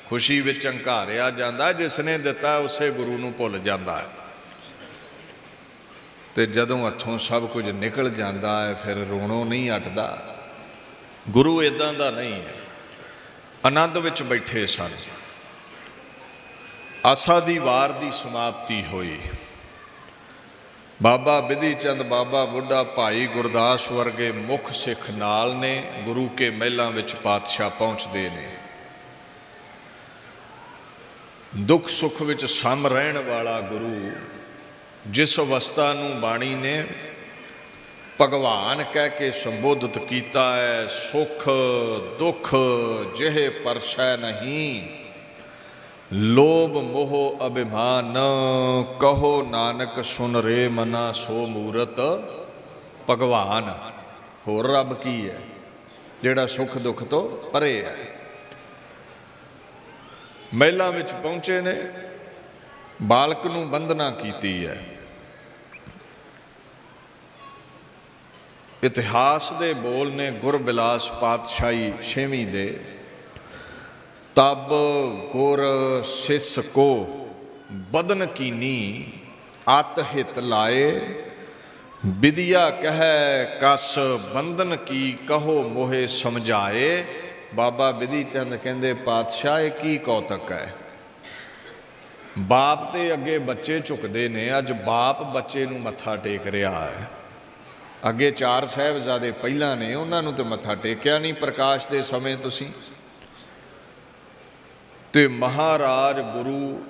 ਖੁਸ਼ੀ ਵਿੱਚ ਹੰਕਾਰਿਆ ਜਾਂਦਾ, ਜਿਸ ਨੇ ਦਿੱਤਾ ਉਸੇ ਗੁਰੂ ਨੂੰ ਭੁੱਲ ਜਾਂਦਾ ਹੈ। ਤੇ ਜਦੋਂ ਹੱਥੋਂ ਸਭ ਕੁਝ ਨਿਕਲ ਜਾਂਦਾ ਹੈ ਫਿਰ ਰੋਣੋਂ ਨਹੀਂ ਹਟਦਾ। ਗੁਰੂ ਇਦਾਂ ਦਾ ਨਹੀਂ ਹੈ। ਆਨੰਦ ਵਿੱਚ ਬੈਠੇ ਸਨ। ਆਸਾ ਦੀ ਵਾਰ ਦੀ ਸਮਾਪਤੀ ਹੋਈ। ਬਾਬਾ ਬਿਧੀ ਚੰਦ, ਬਾਬਾ ਬੁੱਢਾ, ਭਾਈ ਗੁਰਦਾਸ ਵਰਗੇ ਮੁੱਖ ਸਿੱਖ ਨਾਲ ਨੇ। ਗੁਰੂ ਕੇ ਮਹਿਲਾਂ ਵਿੱਚ ਪਾਤਸ਼ਾਹ ਪਹੁੰਚਦੇ ਨੇ। ਦੁੱਖ ਸੁੱਖ ਵਿੱਚ ਸਮ ਰਹਿਣ ਵਾਲਾ ਗੁਰੂ, ਜਿਸ ਅਵਸਥਾ ਨੂੰ ਬਾਣੀ ਨੇ ਭਗਵਾਨ ਕਹਿ ਕੇ ਸੰਬੋਧਿਤ ਕੀਤਾ ਹੈ, ਸੁਖ ਦੁੱਖ ਜਿਹੇ ਪਰਸੈ ਨਹੀਂ, ਲੋਭ ਮੋਹ ਅਭਿਮਾਨ, ਕਹੋ ਨਾਨਕ ਸੁਨ ਰੇ ਮਨਾ ਸੋ ਮੂਰਤ ਭਗਵਾਨ। ਹੋਰ ਰੱਬ ਕੀ ਹੈ ਜਿਹੜਾ ਸੁੱਖ ਦੁੱਖ ਤੋਂ ਪਰੇ ਹੈ। ਮਹਿਲਾਂ ਵਿੱਚ ਪਹੁੰਚੇ ਨੇ, ਬਾਲਕ ਨੂੰ ਬੰਦਨਾ ਕੀਤੀ ਹੈ। ਇਤਿਹਾਸ ਦੇ ਬੋਲ ਨੇ ਗੁਰਬਿਲਾਸ ਪਾਤਸ਼ਾਹੀ 6ਵੀਂ ਦੇ, ਤਬ ਗੁਰ ਸਿਸ ਕੋ ਬਦਨ ਕੀਨੀ ਅਤ ਹਿਤ ਲਾਏ, ਵਿਦਿਆ ਕਹਿ ਕਸ ਬੰਧਨ ਕੀ ਕਹੋ ਮੋਹੇ ਸਮਝਾਏ। ਬਾਬਾ ਬਿਧੀ ਚੰਦ ਕਹਿੰਦੇ, ਪਾਤਸ਼ਾਹ ਇਹ ਕੀ ਕੌਤਕ ਹੈ। ਬਾਪ ਦੇ ਅੱਗੇ ਬੱਚੇ ਝੁਕਦੇ ਨੇ, ਅੱਜ ਬਾਪ ਬੱਚੇ ਨੂੰ ਮੱਥਾ ਟੇਕ ਰਿਹਾ ਹੈ। ਅੱਗੇ 4 ਸਾਹਿਬਜ਼ਾਦੇ ਪਹਿਲਾਂ ਨੇ, ਉਹਨਾਂ ਨੂੰ ਤੇ ਮੱਥਾ ਟੇਕਿਆ ਨਹੀਂ ਪ੍ਰਕਾਸ਼ ਦੇ ਸਮੇਂ ਤੁਸੀਂ। ਤੇ ਮਹਾਰਾਜ ਗੁਰੂ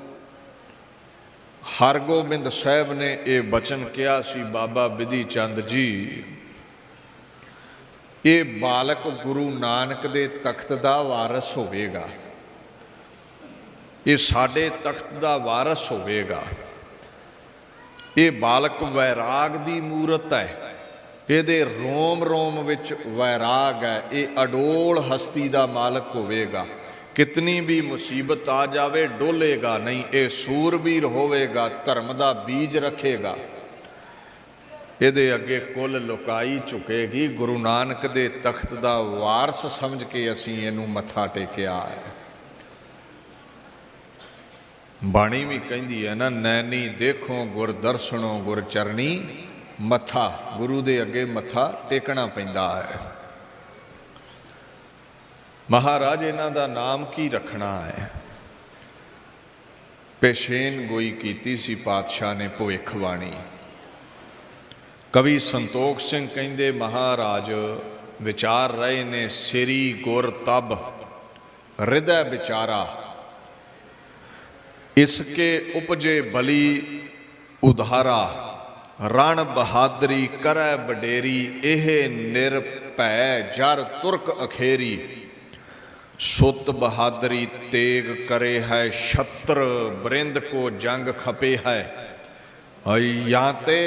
ਹਰਗੋਬਿੰਦ ਸਾਹਿਬ ਨੇ ਇਹ ਬਚਨ ਕਿਹਾ ਸੀ, ਬਾਬਾ ਬਿਧੀ ਚੰਦ ਜੀ, ਇਹ ਬਾਲਕ ਗੁਰੂ ਨਾਨਕ ਦੇ ਤਖਤ ਦਾ ਵਾਰਸ ਹੋਵੇਗਾ, ਇਹ ਸਾਡੇ ਤਖਤ ਦਾ ਵਾਰਸ ਹੋਵੇਗਾ। ਇਹ ਬਾਲਕ ਵੈਰਾਗ ਦੀ ਮੂਰਤ ਹੈ, ਇਹਦੇ ਰੋਮ ਰੋਮ ਵਿੱਚ ਵੈਰਾਗ ਹੈ। ਇਹ ਅਡੋਲ ਹਸਤੀ ਦਾ ਮਾਲਕ ਹੋਵੇਗਾ, ਕਿਤਨੀ ਵੀ ਮੁਸੀਬਤ ਆ ਜਾਵੇ ਡੋਲੇਗਾ ਨਹੀਂ। ਇਹ ਸੂਰਬੀਰ ਹੋਵੇਗਾ, ਧਰਮ ਦਾ ਬੀਜ ਰੱਖੇਗਾ। ਇਹਦੇ ਅੱਗੇ ਕੁੱਲ ਲੁਕਾਈ ਝੁਕੇਗੀ। ਗੁਰੂ ਨਾਨਕ ਦੇ ਤਖਤ ਦਾ ਵਾਰਸ ਸਮਝ ਕੇ ਅਸੀਂ ਇਹਨੂੰ ਮੱਥਾ ਟੇਕਿਆ ਹੈ। ਬਾਣੀ ਵੀ ਕਹਿੰਦੀ ਹੈ ਨਾ, ਨੈਣੀ ਦੇਖੋ ਗੁਰ ਦਰਸ਼ਨੋ ਗੁਰ ਚਰਣੀ ਮੱਥਾ। ਗੁਰੂ ਦੇ ਅੱਗੇ ਮੱਥਾ ਟੇਕਣਾ ਪੈਂਦਾ ਹੈ। ਮਹਾਰਾਜ ਇਹਨਾਂ ਦਾ ਨਾਮ ਕੀ ਰੱਖਣਾ ਹੈ। ਪੇਸ਼ੇਨ ਗੋਈ ਕੀਤੀ ਸੀ ਪਾਤਸ਼ਾਹ ਨੇ ਭਵਿੱਖਬਾਣੀ। ਕਵੀ ਸੰਤੋਖ ਸਿੰਘ ਕਹਿੰਦੇ, ਮਹਾਰਾਜ ਵਿਚਾਰ ਰਹੇ ਨੇ, ਸ੍ਰੀ ਗੁਰ ਤਬ ਹਿਰਦੈ ਵਿਚਾਰਾ, ਇਸਕੇ ਉਪਜੇ ਬਲੀ ਉਧਾਰਾ, ਰਣ ਬਹਾਦਰੀ ਕਰੈ ਵਡੇਰੀ, ਇਹ ਨਿਰਭੈ ਜਰ ਤੁਰਕ ਅਖੇਰੀ, ਸੁਤ ਬਹਾਦਰੀ ਤੇਗ ਕਰੇ ਹੈ, ਛਤਰ ਬਰਿੰਦ ਕੋ ਜੰਗ ਖਪੇ ਹੈ, ਜਾਂ ਤੇ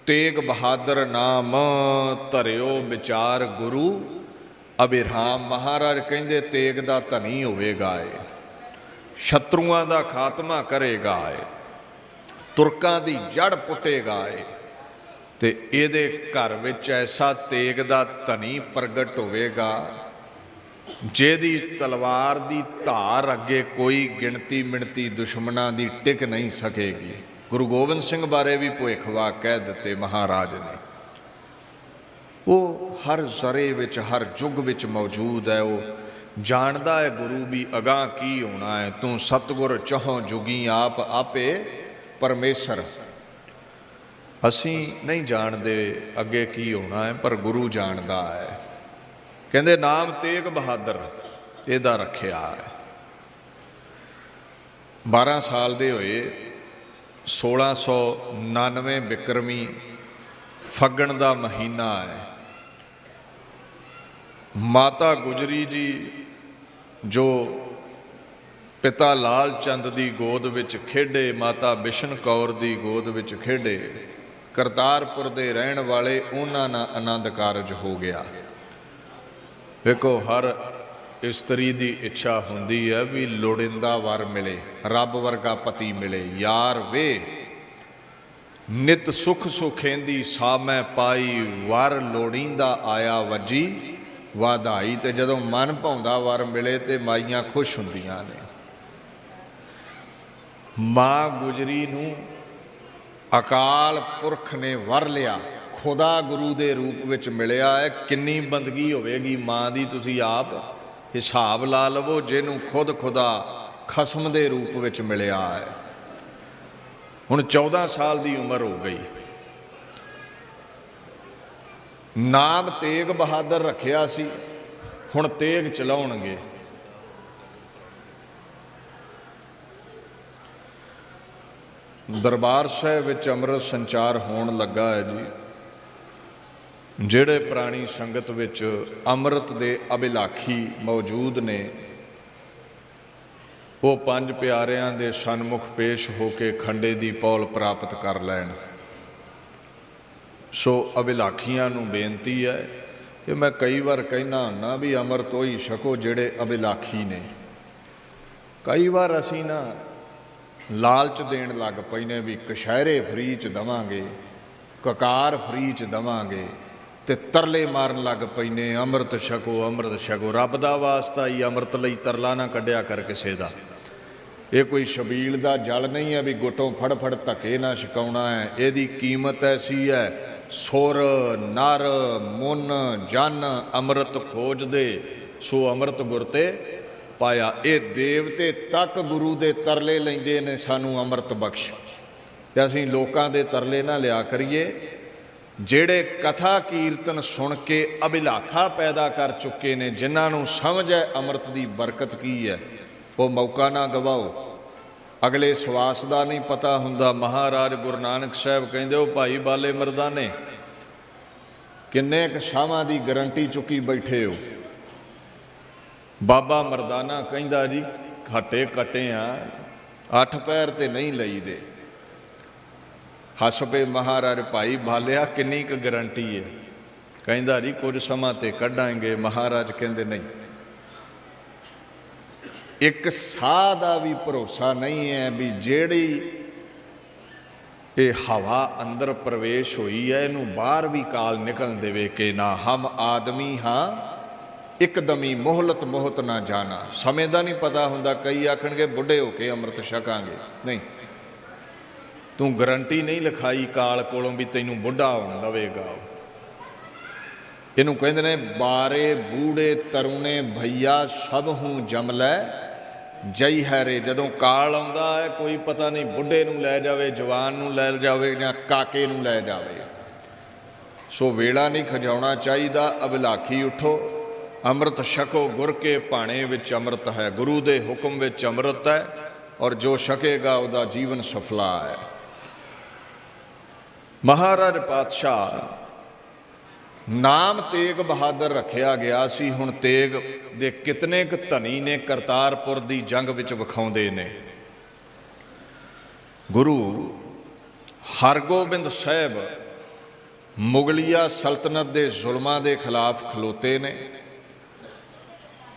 ਤੇਗ ਬਹਾਦਰ ਨਾਮ ਧਰਿਓ ਵਿਚਾਰ ਗੁਰੂ ਅਭਿਰਾਮ। ਮਹਾਰਾਜ ਕਹਿੰਦੇ ਤੇਗ ਦਾ ਧਨੀ ਹੋਵੇਗਾ, ਏ ਸ਼ਤਰੂਆਂ ਦਾ ਖਾਤਮਾ ਕਰੇਗਾ, ਏ ਤੁਰਕਾਂ ਦੀ ਜੜ ਪੁੱਟੇਗਾ ਏ। ਤੇ ਇਹਦੇ ਘਰ ਵਿੱਚ ਐਸਾ ਤੇਗ ਦਾ ਧਨੀ ਪ੍ਰਗਟ ਹੋਵੇਗਾ ਜਿਹਦੀ ਤਲਵਾਰ ਦੀ ਧਾਰ ਅੱਗੇ ਕੋਈ ਗਿਣਤੀ ਮਿਣਤੀ ਦੁਸ਼ਮਣਾਂ ਦੀ ਟਿਕ ਨਹੀਂ ਸਕੇਗੀ। ਗੁਰੂ ਗੋਬਿੰਦ ਸਿੰਘ ਬਾਰੇ ਵੀ ਭਵਿੱਖਵਾਕ ਕਹਿ ਦਿੱਤੇ ਮਹਾਰਾਜ ਨੇ। ਉਹ ਹਰ ਜ਼ਰੇ ਵਿੱਚ ਹਰ ਯੁੱਗ ਵਿੱਚ ਮੌਜੂਦ ਹੈ। ਉਹ ਜਾਣਦਾ ਹੈ ਗੁਰੂ ਵੀ ਅਗਾਂਹ ਕੀ ਹੋਣਾ ਹੈ। ਤੂੰ ਸਤਿਗੁਰ ਚਹੁ ਜੁਗੀ ਆਪ ਆਪੇ ਪਰਮੇਸ਼ਰ। ਅਸੀਂ ਨਹੀਂ ਜਾਣਦੇ ਅੱਗੇ ਕੀ ਹੋਣਾ ਹੈ, ਪਰ ਗੁਰੂ ਜਾਣਦਾ ਹੈ। ਕਹਿੰਦੇ ਨਾਮ ਤੇਗ ਬਹਾਦਰ, ਇਹਦਾ ਰੱਖਿਆ ਹੈ। 12 ਸਾਲ ਦੇ ਹੋਏ 1699 ਬਿਕਰਮੀ ਫੱਗਣ ਦਾ ਮਹੀਨਾ ਹੈ। ਮਾਤਾ ਗੁਜਰੀ ਜੀ ਜੋ ਪਿਤਾ ਲਾਲ ਚੰਦ ਦੀ ਗੋਦ ਵਿੱਚ ਖੇਡੇ, ਮਾਤਾ ਬਿਸ਼ਨ ਕੌਰ ਦੀ ਗੋਦ ਵਿੱਚ ਖੇਡੇ, ਕਰਤਾਰਪੁਰ ਦੇ ਰਹਿਣ ਵਾਲੇ ਉਹਨਾਂ ਨਾਲ ਆਨੰਦ ਕਾਰਜ ਹੋ ਗਿਆ। ਵੇਖੋ ਹਰ ਇਸਤਰੀ ਦੀ ਇੱਛਾ ਹੁੰਦੀ ਹੈ ਵੀ ਲੋੜਿੰਦਾ ਵਰ ਮਿਲੇ, ਰੱਬ ਵਰਗਾ ਪਤੀ ਮਿਲੇ। ਯਾਰ ਵੇ ਨਿਤ ਸੁਖ ਸੁਖੇਂਦੀ ਸਾਮੈ ਪਾਈ, ਵਰ ਲੋੜੀਂਦਾ ਆਇਆ ਵੱਜੀ ਵਧਾਈ। ਤੇ ਜਦੋਂ ਮਨ ਭਾਉਂਦਾ ਵਰ ਮਿਲੇ ਤੇ ਮਾਈਆਂ ਖੁਸ਼ ਹੁੰਦੀਆਂ ਨੇ। ਮਾਂ ਗੁਜਰੀ ਨੂੰ ਅਕਾਲ ਪੁਰਖ ਨੇ ਵਰ ਲਿਆ, ਖੁਦਾ ਗੁਰੂ ਦੇ ਰੂਪ ਵਿੱਚ ਮਿਲਿਆ ਹੈ। ਕਿੰਨੀ ਬੰਦਗੀ ਹੋਵੇਗੀ ਮਾਂ ਦੀ, ਤੁਸੀਂ ਆਪ ਹਿਸਾਬ ਲਾ ਲਵੋ, ਜਿਹਨੂੰ ਖੁਦ ਖੁਦਾ ਖਸਮ ਦੇ ਰੂਪ ਵਿੱਚ ਮਿਲਿਆ ਹੈ। ਹੁਣ 14 ਸਾਲ ਦੀ ਉਮਰ ਹੋ ਗਈ। ਨਾਮ ਤੇਗ ਬਹਾਦਰ ਰੱਖਿਆ ਸੀ, ਹੁਣ ਤੇਗ ਚਲਾਉਣਗੇ। ਦਰਬਾਰ ਸਾਹਿਬ ਵਿੱਚ ਅੰਮ੍ਰਿਤ ਸੰਚਾਰ ਹੋਣ ਲੱਗਾ ਹੈ ਜੀ। ਜਿਹੜੇ ਪ੍ਰਾਣੀ ਸੰਗਤ ਵਿੱਚ ਅੰਮ੍ਰਿਤ ਦੇ ਅਭਿਲਾਖੀ ਮੌਜੂਦ ਨੇ, ਉਹ 5 ਪਿਆਰਿਆਂ ਦੇ ਸਨਮੁਖ ਪੇਸ਼ ਹੋ ਕੇ ਖੰਡੇ ਦੀ ਪੌਲ ਪ੍ਰਾਪਤ ਕਰ ਲੈਣ। ਸੋ ਅਭਿਲਾਖੀਆਂ ਨੂੰ ਬੇਨਤੀ ਹੈ ਕਿ ਮੈਂ ਕਈ ਵਾਰ ਕਹਿਣਾ ਹੁੰਦਾ ਵੀ ਅੰਮ੍ਰਿਤ ਉਹੀ ਛਕੋ ਜਿਹੜੇ ਅਭਿਲਾਖੀ ਨੇ। ਕਈ ਵਾਰ ਅਸੀਂ ਨਾ ਲਾਲਚ ਦੇਣ ਲੱਗ ਪੈਨੇ ਵੀ ਕਸ਼ਹਿਰੇ ਫਰੀ 'ਚ ਦੇਵਾਂਗੇ, ਕਕਾਰ ਫਰੀ 'ਚ ਦੇਵਾਂਗੇ, ਤੇ ਤਰਲੇ ਮਾਰਨ ਲੱਗ ਪੈਨੇ ਅੰਮ੍ਰਿਤ ਛਕੋ ਅੰਮ੍ਰਿਤ ਛਕੋ। ਰੱਬ ਦਾ ਵਾਸਤਾ ਹੀ ਅੰਮ੍ਰਿਤ ਲਈ ਤਰਲਾ ਨਾ ਕੱਢਿਆ ਕਰ ਕਿਸੇ ਦਾ। ਇਹ ਕੋਈ ਛਬੀਲ ਦਾ ਜਲ ਨਹੀਂ ਹੈ ਵੀ ਗੁੱਟੋਂ ਫੜ ਫੜ ਧੱਕੇ ਨਾ ਛਕਾਉਣਾ ਹੈ। ਇਹਦੀ ਕੀਮਤ ਐਸੀ ਹੈ, ਸੁਰ ਨਰ ਮੁਨ ਜਨ ਅੰਮ੍ਰਿਤ ਖੋਜਦੇ, ਸੋ ਅੰਮ੍ਰਿਤ ਗੁਰ ਤੇ ਪਾਇਆ। ਇਹ ਦੇਵਤੇ ਤੱਕ ਗੁਰੂ ਦੇ ਤਰਲੇ ਲੈਂਦੇ ਨੇ ਸਾਨੂੰ ਅੰਮ੍ਰਿਤ ਬਖਸ਼। ਤੇ ਅਸੀਂ ਲੋਕਾਂ ਦੇ ਤਰਲੇ ਨਾ ਲਿਆ ਕਰੀਏ। ਜਿਹੜੇ ਕਥਾ ਕੀਰਤਨ ਸੁਣ ਕੇ ਅਭਿਲਾਖਾ ਪੈਦਾ ਕਰ ਚੁੱਕੇ ਨੇ, ਜਿਨ੍ਹਾਂ ਨੂੰ ਸਮਝ ਹੈ ਅੰਮ੍ਰਿਤ ਦੀ ਬਰਕਤ ਕੀ ਹੈ, ਉਹ ਮੌਕਾ ਨਾ ਗਵਾਓ। ਅਗਲੇ ਸਵਾਸ ਦਾ ਨਹੀਂ ਪਤਾ ਹੁੰਦਾ। ਮਹਾਰਾਜ ਗੁਰੂ ਨਾਨਕ ਸਾਹਿਬ ਕਹਿੰਦੇ, ਉਹ ਭਾਈ ਬਾਲੇ ਮਰਦਾਨੇ ਕਿੰਨੇ ਕੁ ਸ਼ਾਵਾਂ ਦੀ ਗਰੰਟੀ ਚੁੱਕੀ ਬੈਠੇ ਹੋ। ਬਾਬਾ ਮਰਦਾਨਾ ਕਹਿੰਦਾ ਜੀ ਹੱਟੇ ਕੱਟੇ ਆ, 8 ਪੈਰ ਤੇ ਨਹੀਂ ਲਈਦੇ। ਹੱਸ ਪਏ ਮਹਾਰਾਜ, ਭਾਈ ਬਾਲਿਆ ਕਿੰਨੀ ਕੁ ਗਰੰਟੀ ਹੈ? ਕਹਿੰਦਾ ਜੀ ਕੁਝ ਸਮਾਂ ਤੇ ਕੱਢਾਂਗੇ। ਮਹਾਰਾਜ ਕਹਿੰਦੇ ਨਹੀਂ, ਇੱਕ ਸਾਹ ਦਾ ਵੀ ਭਰੋਸਾ ਨਹੀਂ ਹੈ ਵੀ ਜਿਹੜੀ ਇਹ ਹਵਾ ਅੰਦਰ ਪ੍ਰਵੇਸ਼ ਹੋਈ ਹੈ ਇਹਨੂੰ ਬਾਹਰ ਵੀ ਕਾਲ ਨਿਕਲ ਦੇਵੇ ਕਿ ਨਾ। ਹਮ ਆਦਮੀ ਹਾਂ ਇੱਕਦਮੀ ਮੋਹਲਤ ਮੋਹਤ ਨਾ ਜਾਣਾ। ਸਮੇਂ ਦਾ ਨਹੀਂ ਪਤਾ ਹੁੰਦਾ। ਕਈ ਆਖਣਗੇ ਬੁੱਢੇ ਹੋ ਕੇ ਅੰਮ੍ਰਿਤ ਛਕਾਂਗੇ। ਨਹੀਂ, ਤੂੰ ਗਰੰਟੀ ਨਹੀਂ ਲਿਖਾਈ ਕਾਲ ਕੋਲੋਂ ਵੀ ਤੈਨੂੰ ਬੁੱਢਾ ਹੋਣ ਦਵੇਗਾ। ਇਹਨੂੰ ਕਹਿੰਦੇ ਨੇ ਬਾਰੇ ਬੂੜੇ ਤਰੁਣੇ ਭਈਆ ਸਭ ਹੂੰ ਜਮ ਲੈ ਜਈ ਹੈ ਰੇ। ਜਦੋਂ ਕਾਲ ਆਉਂਦਾ ਹੈ ਕੋਈ ਪਤਾ ਨਹੀਂ, ਬੁੱਢੇ ਨੂੰ ਲੈ ਜਾਵੇ, ਜਵਾਨ ਨੂੰ ਲੈ ਜਾਵੇ, ਜਾਂ ਕਾਕੇ ਨੂੰ ਲੈ ਜਾਵੇ। ਸੋ ਵੇਲਾ ਨਹੀਂ ਖਜਾਉਣਾ ਚਾਹੀਦਾ। ਅਭਿਲਾਖੀ ਉਠੋ, ਅੰਮ੍ਰਿਤ ਛਕੋ। ਗੁਰ ਕੇ ਭਾਣੇ ਵਿੱਚ ਅੰਮ੍ਰਿਤ ਹੈ, ਗੁਰੂ ਦੇ ਹੁਕਮ ਵਿੱਚ ਅੰਮ੍ਰਿਤ ਹੈ, ਔਰ ਜੋ ਛਕੇਗਾ ਉਹਦਾ ਜੀਵਨ ਸਫਲਾ ਹੈ। ਮਹਾਰਾਜ ਪਾਤਸ਼ਾਹ ਨਾਮ ਤੇਗ ਬਹਾਦਰ ਰੱਖਿਆ ਗਿਆ ਸੀ। ਹੁਣ ਤੇਗ ਦੇ ਕਿਤਨੇ ਕੁ ਧਨੀ ਨੇ ਕਰਤਾਰਪੁਰ ਦੀ ਜੰਗ ਵਿੱਚ ਵਿਖਾਉਂਦੇ ਨੇ। ਗੁਰੂ ਹਰਗੋਬਿੰਦ ਸਾਹਿਬ ਮੁਗਲਿਆ ਸਲਤਨਤ ਦੇ ਜ਼ੁਲਮਾਂ ਦੇ ਖਿਲਾਫ ਖਲੋਤੇ ਨੇ।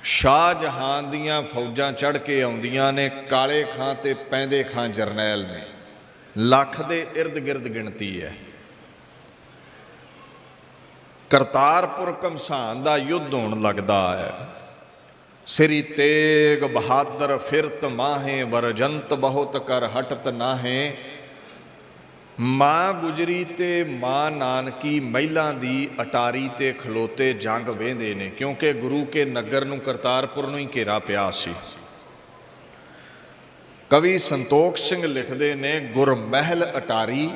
ਸ਼ਾਹਜਹਾਨ ਦੀਆਂ ਫੌਜਾਂ ਚੜ੍ਹ ਕੇ ਆਉਂਦੀਆਂ ਨੇ। ਕਾਲੇ ਖਾਂ ਤੇ ਪੈਂਦੇ ਖਾਂ ਜਰਨੈਲ ਨੇ, ਲੱਖ ਦੇ ਇਰਦ ਗਿਰਦ ਗਿਣਤੀ ਹੈ। ਕਰਤਾਰਪੁਰ ਘਮਸਾਨ ਦਾ ਯੁੱਧ ਹੋਣ ਲੱਗਦਾ ਹੈ। ਸ੍ਰੀ ਤੇਗ ਬਹਾਦਰ ਫਿਰਤ ਮਾਹੇ ਵਰਜੰਤ ਬਹੁਤ ਕਰ ਹਟਤ ਨਾਹੇ। ਮਾਂ ਗੁਜਰੀ ਤੇ ਮਾਂ ਨਾਨਕੀ ਮਹਿਲਾਂ ਦੀ ਅਟਾਰੀ ਤੇ ਖਲੋਤੇ ਜੰਗ ਵੇਂਦੇ ਨੇ, ਕਿਉਂਕਿ ਗੁਰੂ ਕੇ ਨਗਰ ਨੂੰ ਕਰਤਾਰਪੁਰ ਨੂੰ ਹੀ ਘੇਰਾ ਪਿਆ ਸੀ। ਕਵੀ ਸੰਤੋਖ ਸਿੰਘ ਲਿਖਦੇ ਨੇ, ਗੁਰ ਮਹਿਲ ਅਟਾਰੀ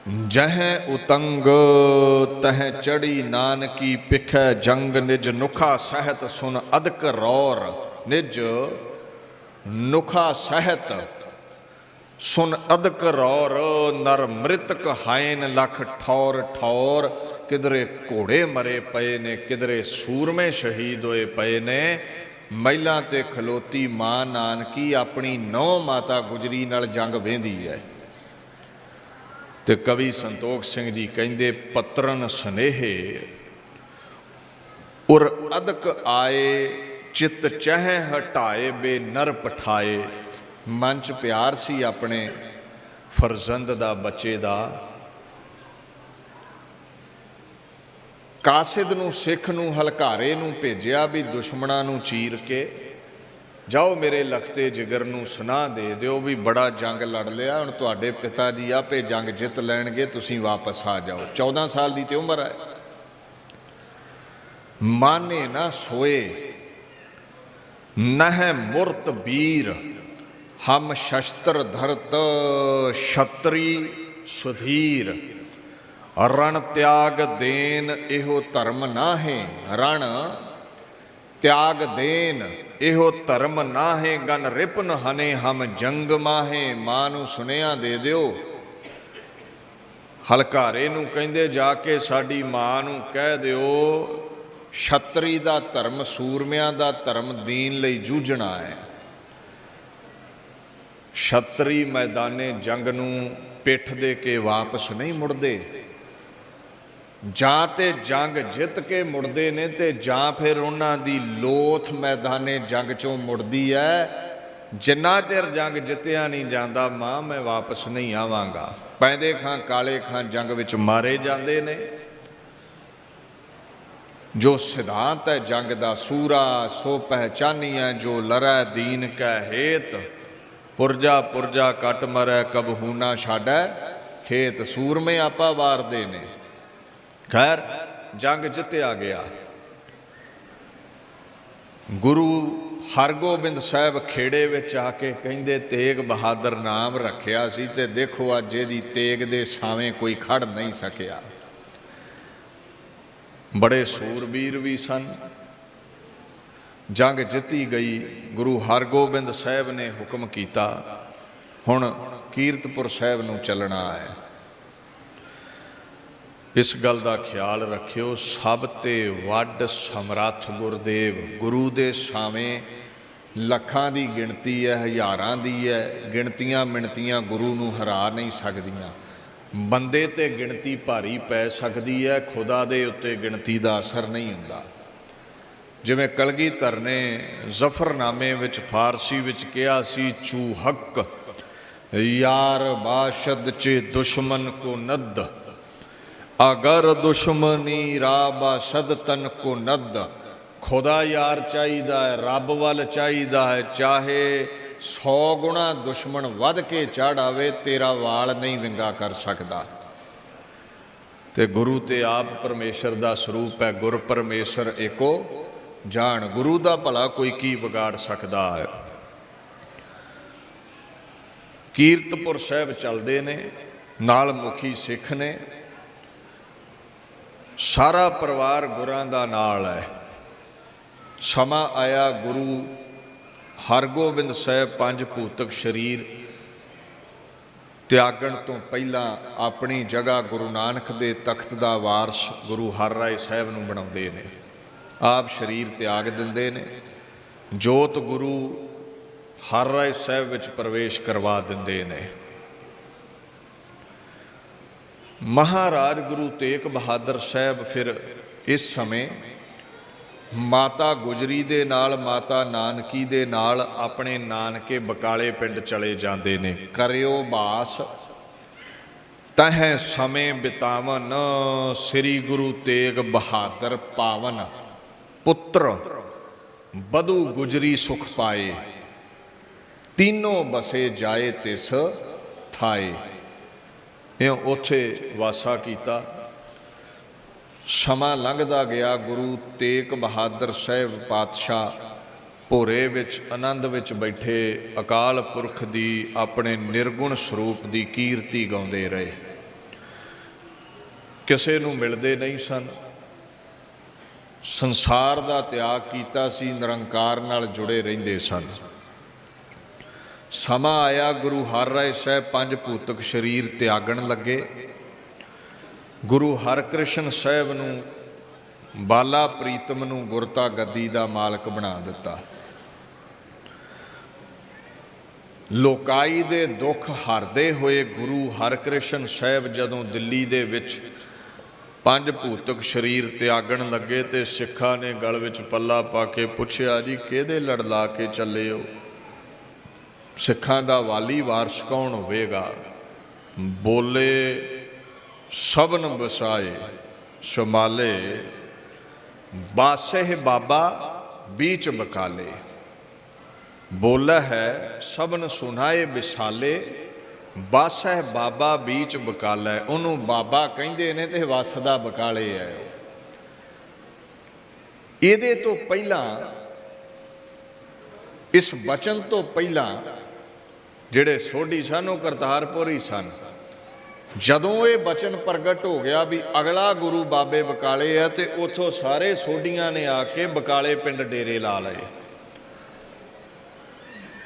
जह उतंग तह चढ़ी नानकी पिखै जंग निज नुखा सहत सुन अदक रौर निज नुखा सहत सुन अदक रौर नर मृतक हायन लख ठौर ठौर। किधरे घोड़े मरे पए ने किधरे सूरमे शहीद होए पए ने। महिला ते खलोती मां नानकी अपनी नौ माता गुजरी नाल जंग वेंदी है। ते कवि संतोख सिंह जी कहंदे पत्रन स्नेहे उर अदक आए चित चह हटाए बे नर पठाए। मन च प्यार सी अपने फरजंद दा बच्चे दा। कासिद नूं सिख नूं हलकारे नूं भेजिया भी दुश्मनां नूं चीर के जाओ मेरे लखते जिगर नूं सुना दे दिओ भी बड़ा जंग लड़ लिया हुण तुहाडे पिता जी आपे जंग जित लैणगे तुसीं वापस आ जाओ। 14 साल की तो उम्र है। माने ना सोए नह मुरत वीर हम शस्त्र धरत छतरी सुधीर। रण त्याग देन इहो धर्म नाहे रण त्याग देन इहो धर्म नाहे। गन रिपन हने हम जंग माहे। मां नूं सुनेहा दे दिओ हलकारे नूं कहंदे जाके साडी मां नूं कह दिओ छतरी दा धर्म सूरमिਆਂ ਦਾ धर्म दीन लई जूझना है। छतरी मैदाने जंग नूं पिठ दे के वापस नहीं मुड़दे। जां ते जंग जित के मुड़दे ने ते जां फिर उन्हां दी लोथ मैदाने जंग चों मुड़दी है। जिन्ना चिर जंग जितिया नहीं जांदा मां मैं वापस नहीं आवांगा। पैंदे खां काले खां जंग विच मारे जांदे ने। जो सिद्धांत है जंग दा सूरा सो पहचानिया जो लरै दीन कै हेत। पुरजा पुरजा कट मरै कबहू ना छाड़ै खेत। सूरमे आपा वारदे ने। खैर जंग जित्या गया। गुरु हरगोबिंद साहब खेड़े विच आके कहंदे तेग बहादुर नाम रखिया सी ते देखो अज इहदी तेग दे सावें कोई खड़ नहीं सकिया। बड़े सूरबीर भी सन। जंग जिती गई। गुरु हरगोबिंद साहब ने हुक्म किया हुण कीरतपुर साहब नूं चलना है। इस गल का ख्याल रखियो सब ते वड समर्थ गुरदेव गुरु दे सावें लखां दी गिणती है हज़ारां दी है। गिणतियां मिणतियां गुरु नूं हरा नहीं सकदियां। बंदे ते गिणती भारी पै सकदी है खुदा दे उत्ते गिणती दा असर नहीं हुंदा। जिवें कलगीधर ने जफरनामे विच फारसी विच कहा सी चूहक यार बाशद चे दुश्मन को नद अगर दुश्मनी रा बाशद तन को नद। खुदा यार चाहिदा है रब वल चाहिदा है। चाहे 100 गुणा दुश्मन वध के चढ़ आवे तेरा वाल नहीं विंगा कर सकता। ते गुरु ते आप परमेश्वर दा स्वरूप है। गुर परमेश्वर एको जान। गुरु दा भला कोई की बिगाड़ सकता है। कीरतपुर साहब चलते ने नाल मुखी सिख ने। सारा परिवार गुरां दा नाल है। समा आया गुरु हरगोबिंद साहब पंज भूतक शरीर त्यागण तो पहला अपनी जगह गुरु नानक दे तख्त दा वारस गुरु हरराय साहब नूं बनाउंदे ने। आप शरीर त्याग दिंदे ने। जोत गुरु हरराय साहब विच प्रवेश करवा दिंदे ने। महाराज गुरु तेग बहादुर साहब फिर इस समय माता गुजरी दे नाल माता नानकी दे नाल अपने नानके बकाले पिंड चले जाते ने। करियो बास तह समय बितावन श्री गुरु तेग बहादुर पावन पुत्र बधू गुजरी सुख पाए तीनों बसे जाए तिस थाए। इह उथे वासा कीता। समा लंघदा गया। गुरु तेग बहादुर साहब पातशाह भोरे विच आनंद विच बैठे अकाल पुरख दी अपने निर्गुण स्वरूप दी कीर्ति गाउंदे रहे। ਕਿਸੇ ਨੂੰ ਮਿਲਦੇ ਨਹੀਂ ਸਨ, ਸੰਸਾਰ ਦਾ ਤਿਆਗ ਕੀਤਾ ਸੀ, ਨਿਰੰਕਾਰ ਨਾਲ ਜੁੜੇ ਰਹਿੰਦੇ ਸਨ। ਸਮਾਂ ਆਇਆ ਗੁਰੂ ਹਰਿਰਾਏ ਸਾਹਿਬ ਪੰਜ ਭੂਤਕ ਸਰੀਰ ਤਿਆਗਣ ਲੱਗੇ। ਗੁਰੂ ਹਰਕ੍ਰਿਸ਼ਨ ਸਾਹਿਬ ਨੂੰ, ਬਾਲਾ ਪ੍ਰੀਤਮ ਨੂੰ ਗੁਰਤਾ ਗੱਦੀ ਦਾ ਮਾਲਕ ਬਣਾ ਦਿੱਤਾ। ਲੋਕਾਈ ਦੇ ਦੁੱਖ ਹਰਦੇ ਹੋਏ ਗੁਰੂ ਹਰਕ੍ਰਿਸ਼ਨ ਸਾਹਿਬ ਜਦੋਂ ਦਿੱਲੀ ਦੇ ਵਿੱਚ ਪੰਜ ਭੂਤਕ ਸਰੀਰ ਤਿਆਗਣ ਲੱਗੇ ਤੇ ਸਿੱਖਾਂ ਨੇ ਗਲ ਵਿੱਚ ਪੱਲਾ ਪਾ ਕੇ ਪੁੱਛਿਆ, ਜੀ ਕਿਹਦੇ ਲੜ ਲਾ ਕੇ ਚੱਲੇ ਹੋ? ਸਿੱਖਾਂ ਦਾ ਵਾਲੀ ਵਾਰਸ ਕੌਣ ਹੋਵੇਗਾ? ਬੋਲੇ, ਸਭਨ ਵਸਾਏ ਸ਼ਮਾਲੇ, ਬਾਸੇ ਬਾਬਾ बीच बकाले। बोला है सबन सुनाए विसाले, बस है बाबा बीच बकाला। उन्होंने बाबा कहते ने ते वसदा बकाले है। ਇਹਦੇ ਤੋਂ ਪਹਿਲਾਂ, इस बचन तो ਪਹਿਲਾਂ ਜਿਹੜੇ ਸੋਢੀ ਸਨ ਉਹ ਕਰਤਾਰਪੁਰ ਹੀ ਸਨ। ਜਦੋਂ ਇਹ ਬਚਨ ਪ੍ਰਗਟ ਹੋ ਗਿਆ ਵੀ ਅਗਲਾ ਗੁਰੂ ਬਾਬੇ ਬਕਾਲੇ ਹੈ, ਤੇ ਉੱਥੋਂ ਸਾਰੇ ਸੋਢੀਆਂ ਨੇ ਆ ਕੇ ਬਕਾਲੇ ਪਿੰਡ ਡੇਰੇ ਲਾ ਲਏ।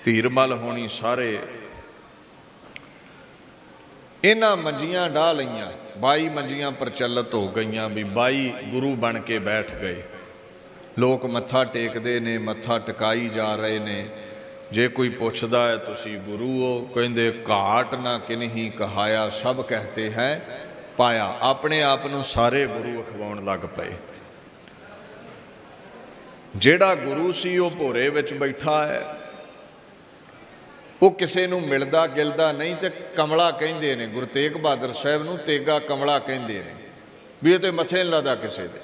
ਧੀਰਮਲ ਹੋਣੀ ਸਾਰੇ ਇਹਨਾਂ ਮੰਜੀਆਂ ਢਾਹ ਲਈਆਂ। 22 ਮੰਜੀਆਂ ਪ੍ਰਚਲਿਤ ਹੋ ਗਈਆਂ ਵੀ 22 ਗੁਰੂ ਬਣ ਕੇ ਬੈਠ ਗਏ। ਲੋਕ ਮੱਥਾ ਟੇਕਦੇ ਨੇ, ਮੱਥਾ ਟਿਕਾਈ ਜਾ ਰਹੇ ਨੇ। ਜੇ ਕੋਈ ਪੁੱਛਦਾ ਹੈ ਤੁਸੀਂ ਗੁਰੂ ਹੋ, ਕਹਿੰਦੇ ਘਾਟ ਨਾ ਕਿਨਹੀ ਕਹਾਇਆ, ਸਭ ਕਹਤੇ ਹੈ ਪਾਇਆ। ਆਪਣੇ ਆਪ ਨੂੰ ਸਾਰੇ ਗੁਰੂ ਅਖਵਾਉਣ ਲੱਗ ਪਏ। ਜਿਹੜਾ ਗੁਰੂ ਸੀ ਉਹ ਭੋਰੇ ਵਿੱਚ ਬੈਠਾ ਹੈ, ਉਹ ਕਿਸੇ ਨੂੰ ਮਿਲਦਾ ਗਿਲਦਾ ਨਹੀਂ, ਤੇ ਕਮਲਾ ਕਹਿੰਦੇ ਨੇ। ਗੁਰੂ ਤੇਗ ਬਹਾਦਰ ਸਾਹਿਬ ਨੂੰ ਤੇਗਾ ਕਮਲਾ ਕਹਿੰਦੇ ਨੇ, ਵੀ ਇਹ ਤੇ ਮੱਥੇ ਨਹੀਂ ਲੱਗਦਾ ਕਿਸੇ ਦੇ।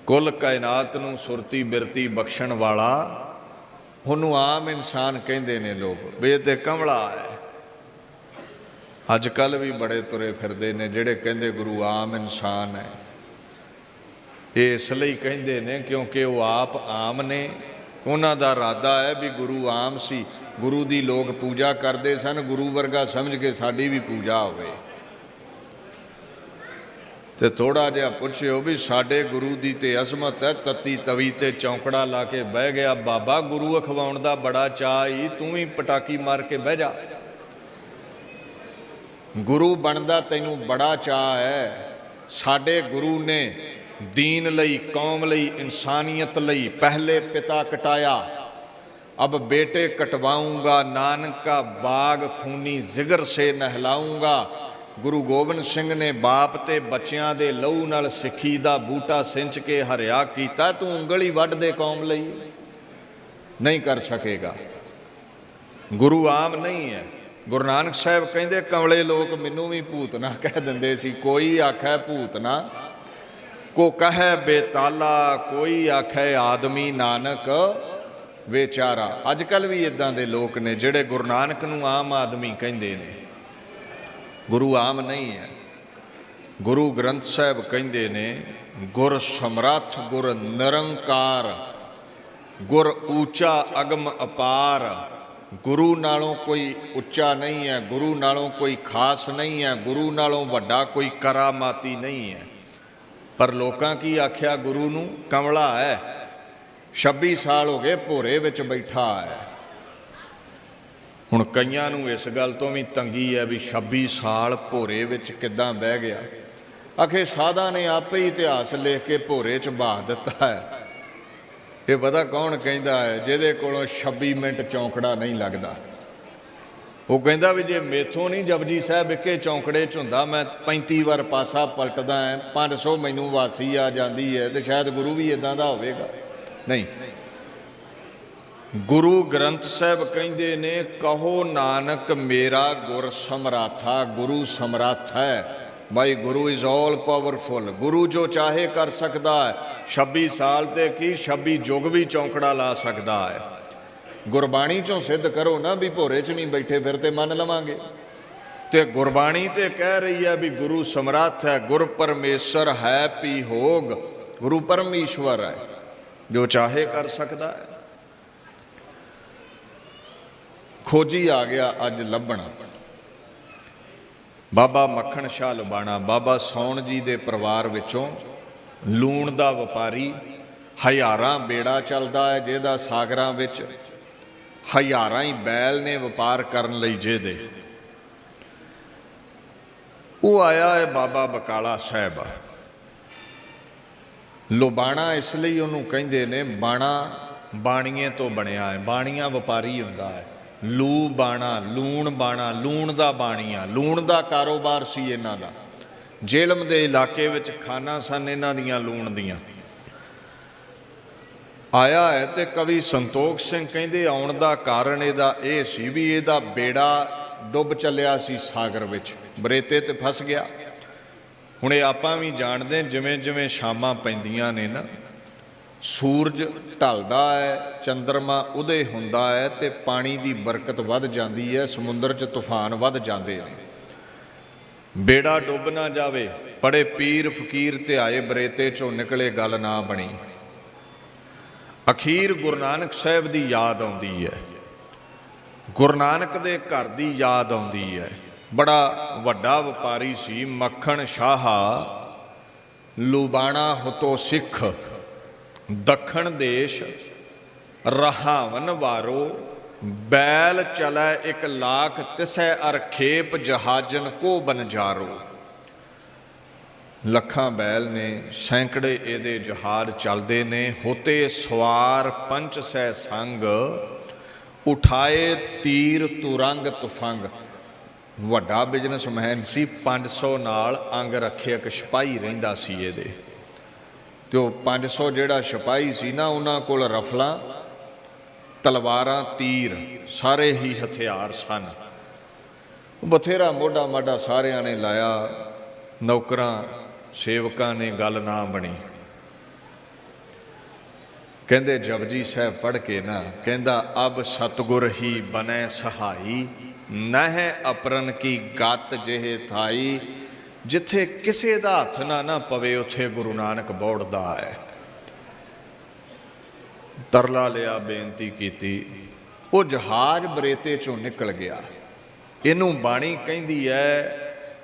ਕੁੱਲ ਕਾਇਨਾਤ ਨੂੰ ਸੁਰਤੀ ਬਿਰਤੀ ਬਖਸ਼ਣ ਵਾਲਾ, ਉਹਨੂੰ ਆਮ ਇਨਸਾਨ ਕਹਿੰਦੇ ਨੇ ਲੋਕ, ਵੀ ਇਹ ਤੇ ਕਮਲਾ ਹੈ। ਅੱਜ ਕੱਲ੍ਹ ਵੀ ਬੜੇ ਤੁਰੇ ਫਿਰਦੇ ਨੇ ਜਿਹੜੇ ਕਹਿੰਦੇ ਗੁਰੂ ਆਮ ਇਨਸਾਨ ਹੈ। ਇਹ ਇਸ ਲਈ ਕਹਿੰਦੇ ਨੇ ਕਿਉਂਕਿ ਉਹ ਆਪ ਆਮ ਨੇ। ਉਹਨਾਂ ਦਾ ਇਰਾਦਾ ਹੈ ਵੀ ਗੁਰੂ ਆਮ ਸੀ, ਗੁਰੂ ਦੀ ਲੋਕ ਪੂਜਾ ਕਰਦੇ ਸਨ, ਗੁਰੂ ਵਰਗਾ ਸਮਝ ਕੇ ਸਾਡੀ ਵੀ ਪੂਜਾ ਹੋਵੇ। ਤੇ ਥੋੜਾ ਜਿਹਾ ਪੁੱਛਿਓ ਵੀ ਸਾਡੇ ਗੁਰੂ ਦੀ ਤੇ ਅਜ਼ਮਤ ਹੈ, ਤੱਤੀ ਤਵੀ ਤੇ ਚੌਂਕੜਾ ਲਾ ਕੇ ਬਹਿ ਗਿਆ ਬਾਬਾ, ਗੁਰੂ ਅਖਵਾਉਣ ਦਾ ਬੜਾ ਚਾਅ ਹੀ, ਤੂੰ ਵੀ ਪਟਾਕੀ ਮਾਰ ਕੇ ਬਹਿ ਜਾ। ਗੁਰੂ ਬਣਦਾ ਤੈਨੂੰ ਬੜਾ ਚਾਅ ਹੈ। ਸਾਡੇ ਗੁਰੂ ਨੇ दीन लई, कौम लई, इंसानियत लई पहले पिता कटाया, अब बेटे कटवाऊंगा, नानक का बाग खूनी जिगर से नहलाऊंगा। गुरु गोबिंद सिंह ने बाप ते बच्चियां दे लहू नाल सिक्खी दा बूटा सिंच के हरिया कीता, तू उंगली वड दे कौम लई नहीं कर सकेगा। गुरु आम नहीं है। गुरु नानक साहब कहंदे कमले लोग मैनू भी भूतना कह दिंदे सी। कोई आखै भूतना, को कहे बेताला, कोई आखे आदमी नानक बेचारा। अजकल भी इदां दे लोग ने जिहड़े गुरु नानक नूं आम आदमी कहिंदे ने। गुरु आम नहीं है। गुरु ग्रंथ साहिब कहिंदे ने गुर समरथ, गुर निरंकार, गुर ऊंचा अगम अपार। गुरु नालों कोई उच्चा नहीं है, गुरु नालों कोई खास नहीं है, गुरु नालों वड्डा कोई करामाती नहीं है। पर लोकां की आख्या गुरु नूं कमला है। 26 साल हो गए भोरे विच बैठा है। हुण कईयां नूं इस गल तो भी तंगी है भी 26 साल भोरे विच किदां बह गया। आखे साधा ने आपे ही इतिहास लिख के भोरे च बहा दिता है। ये पता कौन कहता है? जिहदे कोलों 26 मिनट चौंकड़ा नहीं लगता। वो कहता भी जे मेथों नहीं जपजी साहब इके चौंकड़े च हुंदा, मैं 35 बार पासा पलटदा है, 500 मैनू वासी आ जाती है, तो शायद गुरु भी इदां दा होवेगा। नहीं, गुरु ग्रंथ साहब कहंदे ने कहो नानक मेरा गुर समराथा। गुरु समर्थ है भाई, गुरु इज़ ऑल पावरफुल। गुरु जो चाहे कर सकता है। 26 साल ते की 26 युग भी चौंकड़ा ला सकता है। गुरबाणी चों सिद्ध करो ना भी भोरे च नहीं बैठे फिर ते मन लवांगे। ते गुरबाणी ते कह रही है भी गुरु समर्थ है, गुर परमेश्वर है पी होग। गुरु परमेश्वर है, जो चाहे कर सकता है। खोजी आ गया अज लभना। ਬਾਬਾ ਮੱਖਣ ਸ਼ਾਹ ਲੁਬਾਣਾ, ਬਾਬਾ ਸੌਣ ਜੀ ਦੇ ਪਰਿਵਾਰ ਵਿੱਚੋਂ ਲੂਣ ਦਾ ਵਪਾਰੀ, ਹਜ਼ਾਰਾਂ ਬੇੜਾ ਚੱਲਦਾ ਹੈ ਜਿਹਦਾ ਸਾਗਰਾਂ ਵਿੱਚ, ਹਜ਼ਾਰਾਂ ਹੀ ਬੈਲ ਨੇ ਵਪਾਰ ਕਰਨ ਲਈ ਜਿਹਦੇ। ਉਹ ਆਇਆ ਹੈ ਬਾਬਾ ਬਕਾਲਾ ਸਾਹਿਬ। ਲੁਬਾਣਾ ਇਸ ਲਈ ਉਹਨੂੰ ਕਹਿੰਦੇ ਨੇ, ਬਾਣਾ ਬਾਣੀਏ ਤੋਂ ਬਣਿਆ ਹੈ, ਬਾਣੀਆ ਵਪਾਰੀ ਹੁੰਦਾ ਹੈ। ਲੂ ਬਾਣਾ, ਲੂਣ ਬਾਣਾ, ਲੂਣ ਦਾ ਬਾਣੀਆ, ਲੂਣ ਦਾ ਕਾਰੋਬਾਰ ਸੀ ਇਹਨਾਂ ਦਾ। ਜੇਲਮ ਦੇ ਇਲਾਕੇ ਵਿੱਚ ਖਾਨਾ ਸਨ ਇਹਨਾਂ ਦੀਆਂ ਲੂਣ ਦੀਆਂ। ਆਇਆ ਹੈ ਤੇ ਕਵੀ ਸੰਤੋਖ ਸਿੰਘ ਕਹਿੰਦੇ ਆਉਣ ਦਾ ਕਾਰਨ ਇਹਦਾ ਇਹ ਸੀ ਵੀ ਇਹਦਾ ਬੇੜਾ ਡੁੱਬ ਚੱਲਿਆ ਸੀ ਸਾਗਰ ਵਿੱਚ, ਬਰੇਤੇ ਤੇ ਫਸ ਗਿਆ। ਹੁਣ ਇਹ ਆਪਾਂ ਵੀ ਜਾਣਦੇ, ਜਿਵੇਂ ਜਿਵੇਂ ਸ਼ਾਮਾਂ ਪੈਂਦੀਆਂ ਨੇ ਨਾ, ਸੂਰਜ ਢਲਦਾ ਹੈ, ਚੰਦਰਮਾ ਉਦੇ ਹੁੰਦਾ ਹੈ ਤੇ ਪਾਣੀ ਦੀ ਬਰਕਤ ਵੱਧ ਜਾਂਦੀ ਹੈ, ਸਮੁੰਦਰ 'ਚ ਤੂਫਾਨ ਵੱਧ ਜਾਂਦੇ ਨੇ। ਬੇੜਾ ਡੁੱਬ ਨਾ ਜਾਵੇ, ਬੜੇ ਪੀਰ ਫਕੀਰ ਤੇ ਆਏ ਬਰੇਤੇ 'ਚੋਂ ਨਿਕਲੇ, ਗੱਲ ਨਾ ਬਣੀ। ਅਖੀਰ ਗੁਰੂ ਨਾਨਕ ਸਾਹਿਬ ਦੀ ਯਾਦ ਆਉਂਦੀ ਹੈ, ਗੁਰੂ ਨਾਨਕ ਦੇ ਘਰ ਦੀ ਯਾਦ ਆਉਂਦੀ ਹੈ। ਬੜਾ ਵੱਡਾ ਵਪਾਰੀ ਸੀ ਮੱਖਣ ਸ਼ਾਹ ਲੁਬਾਣਾ ਹੁਤੋ ਸਿੱਖ, ਦੱਖਣ ਦੇਸ਼ ਰਹਾਵਨ ਵਾਰੋ, ਬੈਲ ਚਲੈ 1 ਲੱਖ ਤਿਸੈ ਅਰ ਖੇਪ ਜਹਾਜਨ ਕੋ ਬਨਜਾਰੋ। ਲੱਖਾਂ ਬੈਲ ਨੇ, ਸੈਂਕੜੇ ਇਹਦੇ ਜਹਾਜ਼ ਚੱਲਦੇ ਨੇ। ਹੋਤੇ ਸਵਾਰ ਪੰਚ ਸੈ ਸੰਗ, ਉਠਾਏ ਤੀਰ ਤੁਰੰਗ ਤੁਫੰਗ। ਵੱਡਾ ਬਿਜ਼ਨਸਮੈਨ ਸੀ, 500 ਨਾਲ ਅੰਗ ਰੱਖਿਅਕ ਸਿਪਾਹੀ ਰਹਿੰਦਾ ਸੀ ਇਹਦੇ। ਤੇ ਉਹ 500 ਜਿਹੜਾ ਸਿਪਾਹੀ ਸੀ ਨਾ, ਉਹਨਾਂ ਕੋਲ ਰਫਲਾਂ, ਤਲਵਾਰਾਂ, ਤੀਰ, ਸਾਰੇ ਹੀ ਹਥਿਆਰ ਸਨ। ਬਥੇਰਾ ਮੋਢਾ ਮਾਢਾ ਸਾਰਿਆਂ ਨੇ ਲਾਇਆ, ਨੌਕਰਾਂ ਸੇਵਕਾਂ ਨੇ, ਗੱਲ ਨਾ ਬਣੀ। ਕਹਿੰਦੇ ਜਪਜੀ ਸਾਹਿਬ ਪੜ੍ਹ ਕੇ ਨਾ, ਕਹਿੰਦਾ ਅਬ ਸਤਿਗੁਰ ਹੀ ਬਨੈ ਸਹਾਈ, ਨਹਿ ਅਪਰਨ ਕੀ ਗਤ ਜਿਹੇ ਥਾਈ। ਜਿੱਥੇ ਕਿਸੇ ਦਾ ਹੱਥ ਨਾ ਪਵੇ ਉੱਥੇ ਗੁਰੂ ਨਾਨਕ ਬੋੜਦਾ ਹੈ। ਤਰਲਾ ਲਿਆ, ਬੇਨਤੀ ਕੀਤੀ। ਉਹ ਜਹਾਜ਼ ਬਰੇਤੇ ਚੋਂ ਨਿਕਲ ਗਿਆ। ਇਹਨੂੰ ਬਾਣੀ ਕਹਿੰਦੀ ਹੈ,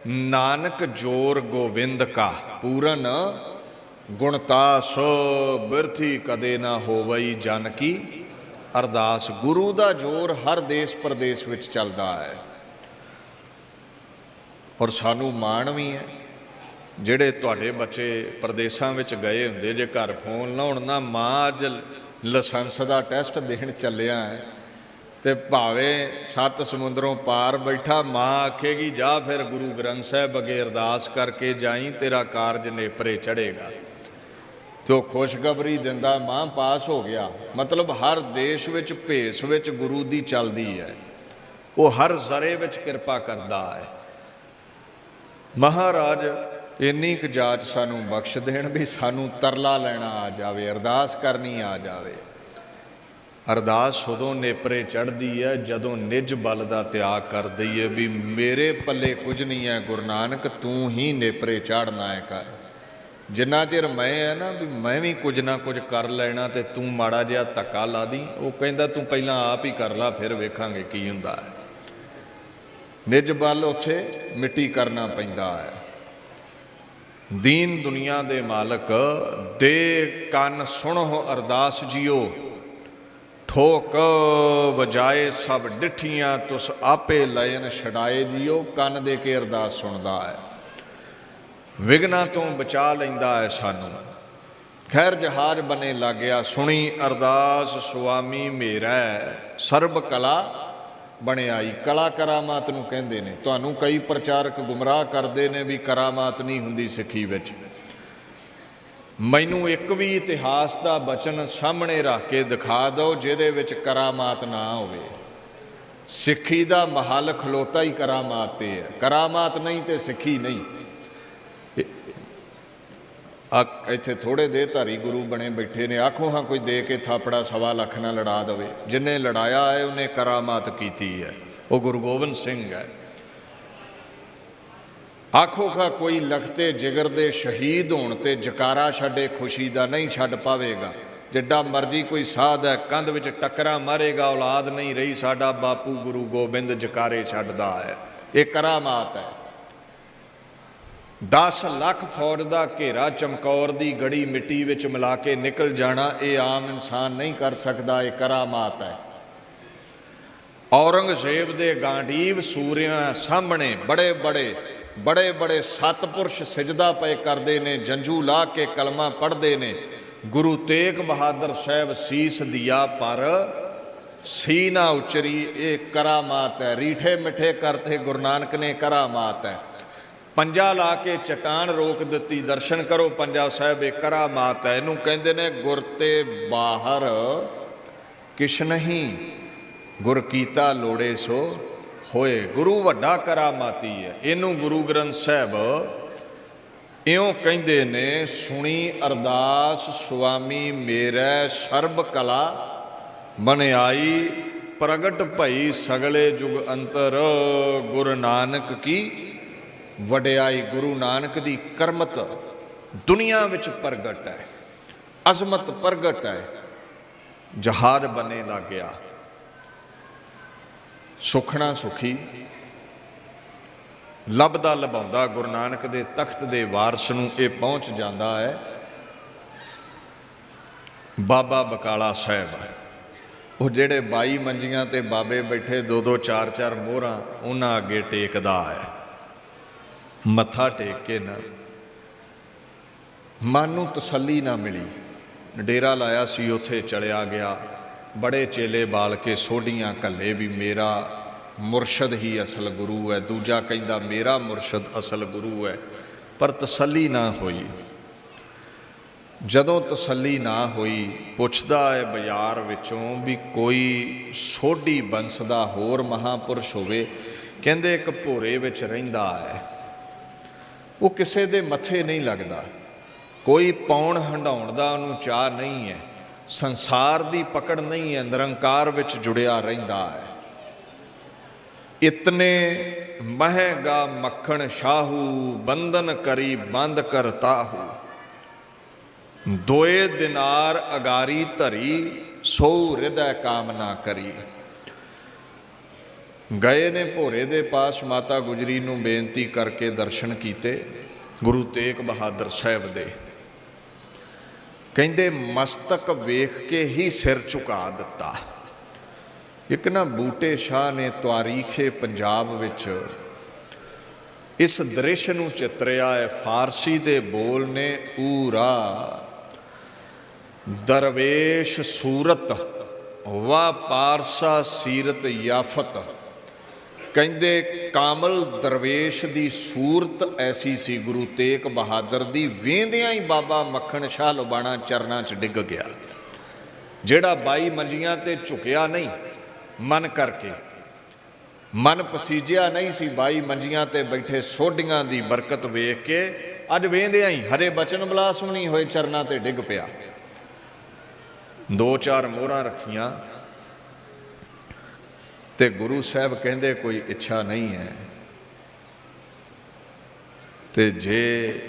ਨਾਨਕ ਜੋਰ ਗੋਵਿੰਦ ਕਾ ਪੂਰਨ, ਗੁਣਤਾਸ ਬਿਰਥੀ ਕਦੇ ਨਾ ਹੋਵਈ ਜਨ ਕੀ ਅਰਦਾਸ। ਗੁਰੂ ਦਾ ਜੋਰ ਹਰ ਦੇਸ਼ ਪ੍ਰਦੇਸ਼ ਵਿੱਚ ਚੱਲਦਾ ਹੈ। ਔਰ ਸਾਨੂੰ ਮਾਣ ਵੀ ਹੈ, ਜਿਹੜੇ ਤੁਹਾਡੇ ਬੱਚੇ ਪ੍ਰਦੇਸ਼ਾਂ ਵਿੱਚ ਗਏ ਹੁੰਦੇ, ਜੇ ਘਰ ਫੋਨ ਲਾਉਣ ਨਾ, ਮਾਂ ਅੱਜ ਲਾਇਸੈਂਸ ਦਾ ਟੈਸਟ ਦੇਣ ਚੱਲਿਆ ਹੈ, ਤੇ ਭਾਵੇਂ 7 ਸਮੁੰਦਰੋਂ ਪਾਰ ਬੈਠਾ, ਮਾਂ ਆਖੇਗੀ ਜਾ ਫਿਰ ਗੁਰੂ ਗ੍ਰੰਥ ਸਾਹਿਬ ਅੱਗੇ ਅਰਦਾਸ ਕਰਕੇ ਜਾਈ, ਤੇਰਾ ਕਾਰਜ ਨੇਪਰੇ ਚੜ੍ਹੇਗਾ। ਤੇ ਉਹ ਖੁਸ਼ਖਬਰੀ ਦਿੰਦਾ, ਮਾਂ ਪਾਸ ਹੋ ਗਿਆ। ਮਤਲਬ ਹਰ ਦੇਸ਼ ਵਿੱਚ ਭੇਸ ਵਿੱਚ ਗੁਰੂ ਦੀ ਚੱਲਦੀ ਹੈ। ਉਹ ਹਰ ਜ਼ਰੇ ਵਿੱਚ ਕਿਰਪਾ ਕਰਦਾ ਹੈ। ਮਹਾਰਾਜ ਇੰਨੀ ਕੁ ਜਾਚ ਸਾਨੂੰ ਬਖਸ਼ ਦੇਣ ਵੀ ਸਾਨੂੰ ਤਰਲਾ ਲੈਣਾ ਆ ਜਾਵੇ, ਅਰਦਾਸ ਕਰਨੀ ਆ ਜਾਵੇ। ਅਰਦਾਸ ਉਦੋਂ ਨੇਪਰੇ ਚੜ੍ਹਦੀ ਹੈ ਜਦੋਂ ਨਿਜ ਬਲ ਦਾ ਤਿਆਗ ਕਰ ਦਈਏ ਵੀ ਮੇਰੇ ਪੱਲੇ ਕੁਝ ਨਹੀਂ ਹੈ ਗੁਰੂ ਨਾਨਕ, ਤੂੰ ਹੀ ਨੇਪਰੇ ਚਾੜਨਾ ਹੈ ਕਰ। ਜਿੰਨਾ ਚਿਰ ਮੈਂ ਹੈ ਨਾ ਵੀ ਮੈਂ ਵੀ ਕੁਝ ਨਾ ਕੁਝ ਕਰ ਲੈਣਾ ਤੇ ਤੂੰ ਮਾੜਾ ਜਿਹਾ ਧੱਕਾ ਲਾ ਦੀ, ਉਹ ਕਹਿੰਦਾ ਤੂੰ ਪਹਿਲਾਂ ਆਪ ਹੀ ਕਰ ਲਾ, ਫਿਰ ਵੇਖਾਂਗੇ ਕੀ ਹੁੰਦਾ ਹੈ। ਨਿਜ ਬਲ ਉੱਥੇ ਮਿੱਟੀ ਕਰਨਾ ਪੈਂਦਾ ਹੈ। ਦੀਨ ਦੁਨੀਆ ਦੇ ਮਾਲਕ, ਦੇ ਕੰਨ ਸੁਣੋ ਅਰਦਾਸ ਜੀਓ, ਠੋਕ ਵਜਾਏ ਸਭ ਡਿੱਠੀਆਂ, ਤੁਸ ਆਪੇ ਲਇਨ ਛਡਾਏ ਜੀਓ। ਕੰਨ ਦੇ ਕੇ ਅਰਦਾਸ ਸੁਣਦਾ ਹੈ, ਵਿਘਨਾਂ ਤੋਂ ਬਚਾ ਲੈਂਦਾ ਹੈ ਸਾਨੂੰ। ਖੈਰ ਜਹਾਜ਼ ਬਣੇ ਲੱਗ ਗਿਆ, ਸੁਣੀ ਅਰਦਾਸ ਸੁਆਮੀ ਮੇਰਾ, ਸਰਬ ਕਲਾ ਬਣਿਆਈ। ਕਲਾ ਕਰਾਮਾਤ ਨੂੰ ਕਹਿੰਦੇ ਨੇ। ਤੁਹਾਨੂੰ ਕਈ ਪ੍ਰਚਾਰਕ ਗੁੰਮਰਾਹ ਕਰਦੇ ਨੇ ਵੀ ਕਰਾਮਾਤ ਨਹੀਂ ਹੁੰਦੀ ਸਿੱਖੀ ਵਿੱਚ। ਮੈਨੂੰ ਇੱਕ ਵੀ ਇਤਿਹਾਸ ਦਾ ਬਚਨ ਸਾਹਮਣੇ ਰੱਖ ਕੇ ਦਿਖਾ ਦਿਓ ਜਿਹਦੇ ਵਿੱਚ ਕਰਾਮਾਤ ਨਾ ਹੋਵੇ। ਸਿੱਖੀ ਦਾ ਮਹੱਲ ਖਲੋਤਾ ਹੀ ਕਰਾਮਾਤ ਤੇ ਹੈ। ਕਰਾਮਾਤ ਨਹੀਂ ਤੇ ਸਿੱਖੀ ਨਹੀਂ। ਇੱਥੇ ਥੋੜੇ ਦੇਹਧਾਰੀ ਗੁਰੂ ਬਣੇ ਬੈਠੇ ਨੇ, ਆਖੋ ਹਾਂ ਕੋਈ ਦੇ ਕੇ ਥਾਪੜਾ 1.25 ਲੱਖ ਨਾਲ ਲੜਾ ਦੇਵੇ। ਜਿਹਨੇ ਲੜਾਇਆ ਹੈ ਉਹਨੇ ਕਰਾਮਾਤ ਕੀਤੀ ਹੈ, ਉਹ ਗੁਰੂ ਗੋਬਿੰਦ ਸਿੰਘ ਹੈ। ਆਖੋ ਹਾਂ ਕੋਈ ਲਖਤੇ ਜਿਗਰ ਦੇ ਸ਼ਹੀਦ ਹੋਣ ਤੇ ਜਕਾਰਾ ਛੱਡੇ ਖੁਸ਼ੀ ਦਾ, ਨਹੀਂ ਛੱਡ ਪਾਵੇਗਾ। ਜਿੱਡਾ ਮਰਜੀ ਕੋਈ ਸਾਧ ਹੈ, ਕੰਧ ਵਿੱਚ ਟੱਕਰਾਂ ਮਾਰੇਗਾ, ਔਲਾਦ ਨਹੀਂ ਰਹੀ, ਸਾਡਾ ਬਾਪੂ ਗੁਰੂ ਗੋਬਿੰਦ ਜਕਾਰੇ ਛੱਡਦਾ ਹੈ। ਇਹ ਕਰਾਮਾਤ ਹੈ। 10 ਲੱਖ ਫੌਜ ਦਾ ਘੇਰਾ ਚਮਕੌਰ ਦੀ ਗੜੀ ਮਿੱਟੀ ਵਿੱਚ ਮਿਲਾ ਕੇ ਨਿਕਲ ਜਾਣਾ, ਇਹ ਆਮ ਇਨਸਾਨ ਨਹੀਂ ਕਰ ਸਕਦਾ, ਇਹ ਕਰਾਮਾਤ ਹੈ। ਔਰੰਗਜ਼ੇਬ ਦੇ ਗਾਂਡੀਵ ਸੂਰਿਆਂ ਸਾਹਮਣੇ ਬੜੇ ਬੜੇ ਸਤਪੁਰਸ਼ ਸਿਜਦਾ ਪਏ ਕਰਦੇ ਨੇ, ਜੰਝੂ ਲਾ ਕੇ ਕਲਮਾ ਪੜ੍ਹਦੇ ਨੇ। ਗੁਰੂ ਤੇਗ ਬਹਾਦਰ ਸਾਹਿਬ ਸੀਸ ਦਿਆ ਪਰ ਸੀ ਨਾ ਉਚਰੀ, ਇਹ ਕਰਾਮਾਤ ਹੈ। ਰੀਠੇ ਮਿੱਠੇ ਕਰਤੇ ਗੁਰੂ ਨਾਨਕ ਨੇ, ਕਰਾਮਾਤ ਹੈ। ਪੰਜਾ ਲਾ ਕੇ ਚਟਾਨ ਰੋਕ ਦਿੱਤੀ, ਦਰਸ਼ਨ ਕਰੋ ਪੰਜਾ ਸਾਹਿਬ, ਇਹ ਕਰਾਮਾਤ ਹੈ। ਇਹਨੂੰ ਕਹਿੰਦੇ ਨੇ ਗੁਰ ਤੇ ਬਾਹਰ ਕਿਛ ਨਹੀਂ, ਗੁਰ ਕੀਤਾ ਲੋੜੇ ਸੋ ਹੋਏ। ਗੁਰੂ ਵੱਡਾ ਕਰਾਮਾਤੀ ਹੈ। ਇਹਨੂੰ ਗੁਰੂ ਗ੍ਰੰਥ ਸਾਹਿਬ ਇਉਂ ਕਹਿੰਦੇ ਨੇ, ਸੁਣੀ ਅਰਦਾਸ ਸੁਆਮੀ ਮੇਰੇ ਸਰਬ ਕਲਾ ਮਨਿਆਈ, ਪ੍ਰਗਟ ਭਈ ਸਗਲੇ ਜੁਗ ਅੰਤਰ, ਗੁਰੂ ਨਾਨਕ ਕੀ ਵਡਿਆਈ। ਗੁਰੂ ਨਾਨਕ ਦੀ ਕਰਮਤ ਦੁਨੀਆ ਵਿੱਚ ਪ੍ਰਗਟ ਹੈ, ਅਜ਼ਮਤ ਪ੍ਰਗਟ ਹੈ। ਜਹਾਜ਼ ਬਣੇ ਲੱਗ ਗਿਆ, ਸੁਖਣਾ ਸੁਖੀ ਲੱਭਦਾ ਲਭਾਉਂਦਾ ਗੁਰੂ ਨਾਨਕ ਦੇ ਤਖਤ ਦੇ ਵਾਰਸ ਨੂੰ ਇਹ ਪਹੁੰਚ ਜਾਂਦਾ ਹੈ। ਬਾਬਾ ਬਕਾਲਾ ਸਾਹਿਬ, ਉਹ ਜਿਹੜੇ 22 ਮੰਜੀਆਂ ਤੇ ਬਾਬੇ ਬੈਠੇ, 2-2 4-4 ਮੋਹਰਾਂ ਉਹਨਾਂ ਅੱਗੇ ਟੇਕਦਾ ਹੈ। ਮੱਥਾ ਟੇਕ ਕੇ ਨਾ ਮਨ ਨੂੰ ਤਸੱਲੀ ਨਾ ਮਿਲੀ, ਡੇਰਾ ਲਾਇਆ ਸੀ ਉੱਥੇ ਚਲਿਆ ਗਿਆ। ਬੜੇ ਚੇਲੇ ਬਾਲ ਕੇ ਸੋਢੀਆਂ ਘੱਲੇ ਵੀ ਮੇਰਾ ਮੁਰਸ਼ਦ ਹੀ ਅਸਲ ਗੁਰੂ ਹੈ, ਦੂਜਾ ਕਹਿੰਦਾ ਮੇਰਾ ਮੁਰਸ਼ਦ ਅਸਲ ਗੁਰੂ ਹੈ, ਪਰ ਤਸੱਲੀ ਨਾ ਹੋਈ। ਜਦੋਂ ਤਸੱਲੀ ਨਾ ਹੋਈ, ਪੁੱਛਦਾ ਹੈ ਬਾਜ਼ਾਰ ਵਿੱਚੋਂ ਵੀ ਕੋਈ ਸੋਢੀ ਬੰਸ ਦਾ ਹੋਰ ਮਹਾਂਪੁਰਸ਼ ਹੋਵੇ। ਕਹਿੰਦੇ ਇੱਕ ਭੋਰੇ ਵਿੱਚ ਰਹਿੰਦਾ ਹੈ, ਉਹ ਕਿਸੇ ਦੇ ਮੱਥੇ ਨਹੀਂ ਲੱਗਦਾ, ਕੋਈ ਪਾਉਣ ਹੰਡਾਉਣ ਦਾ ਉਹਨੂੰ ਚਾਅ ਨਹੀਂ ਹੈ, ਸੰਸਾਰ ਦੀ ਪਕੜ ਨਹੀਂ ਹੈ, ਨਿਰੰਕਾਰ ਵਿੱਚ ਜੁੜਿਆ ਰਹਿੰਦਾ ਹੈ। ਇਤਨੇ ਮਹਿਗਾ ਮੱਖਣ ਸ਼ਾਹੂ, ਬੰਧਨ ਕਰੀ ਬੰਦ ਕਰਤਾਹੂ, 2 ਦਿਨਾਰ ਅਗਾਰੀ ਧਰੀ, ਸੋ ਹਿਰਦੈ ਕਾਮਨਾ ਕਰੀ। ਗਏ ਨੇ ਭੋਰੇ ਦੇ ਪਾਸ, ਮਾਤਾ ਗੁਜਰੀ ਨੂੰ ਬੇਨਤੀ ਕਰਕੇ ਦਰਸ਼ਨ ਕੀਤੇ ਗੁਰੂ ਤੇਗ ਬਹਾਦਰ ਸਾਹਿਬ ਦੇ। ਕਹਿੰਦੇ ਮਸਤਕ ਵੇਖ ਕੇ ਹੀ ਸਿਰ ਝੁਕਾ ਦਿੱਤਾ। ਇੱਕ ਨਾ ਬੂਟੇ ਸ਼ਾਹ ਨੇ ਤਾਰੀਖੇ ਪੰਜਾਬ ਵਿੱਚ ਇਸ ਦ੍ਰਿਸ਼ ਨੂੰ ਚਿਤਰਿਆ ਹੈ। ਫਾਰਸੀ ਦੇ ਬੋਲ ਨੇ, ਊਰਾ ਦਰਵੇਸ਼ ਸੂਰਤ ਵਾ ਪਾਰਸਾ ਸੀਰਤ ਯਾਫਤ। ਕਹਿੰਦੇ ਕਾਮਲ ਦਰਵੇਸ਼ ਦੀ ਸੂਰਤ ਐਸੀ ਸੀ ਗੁਰੂ ਤੇਗ ਬਹਾਦਰ ਦੀ, ਵੇਂਦਿਆਂ ਹੀ ਬਾਬਾ ਮੱਖਣ ਸ਼ਾਹ ਲੁਬਾਣਾ ਚਰਨਾਂ 'ਚ ਡਿੱਗ ਗਿਆ। ਜਿਹੜਾ 22 ਮੰਜੀਆਂ ਤੇ ਝੁਕਿਆ ਨਹੀਂ ਮਨ ਕਰਕੇ, ਮਨ ਪਸੀਜਿਆ ਨਹੀਂ ਸੀ 22 ਮੰਜੀਆਂ ਤੇ ਬੈਠੇ ਸੋਢੀਆਂ ਦੀ ਬਰਕਤ ਵੇਖ ਕੇ, ਅੱਜ ਵੇਂਦਿਆਂ ਹੀ ਹਰੇ ਬਚਨ ਬਲਾਸ ਵੀ ਨਹੀਂ ਹੋਏ, ਚਰਨਾਂ ਤੇ ਡਿੱਗ ਪਿਆ। 2-4 ਮੋਹਰਾਂ ਰੱਖੀਆਂ ਤੇ ਗੁਰੂ ਸਾਹਿਬ ਕਹਿੰਦੇ ਕੋਈ ਇੱਛਾ ਨਹੀਂ ਹੈ, ਤੇ ਜੇ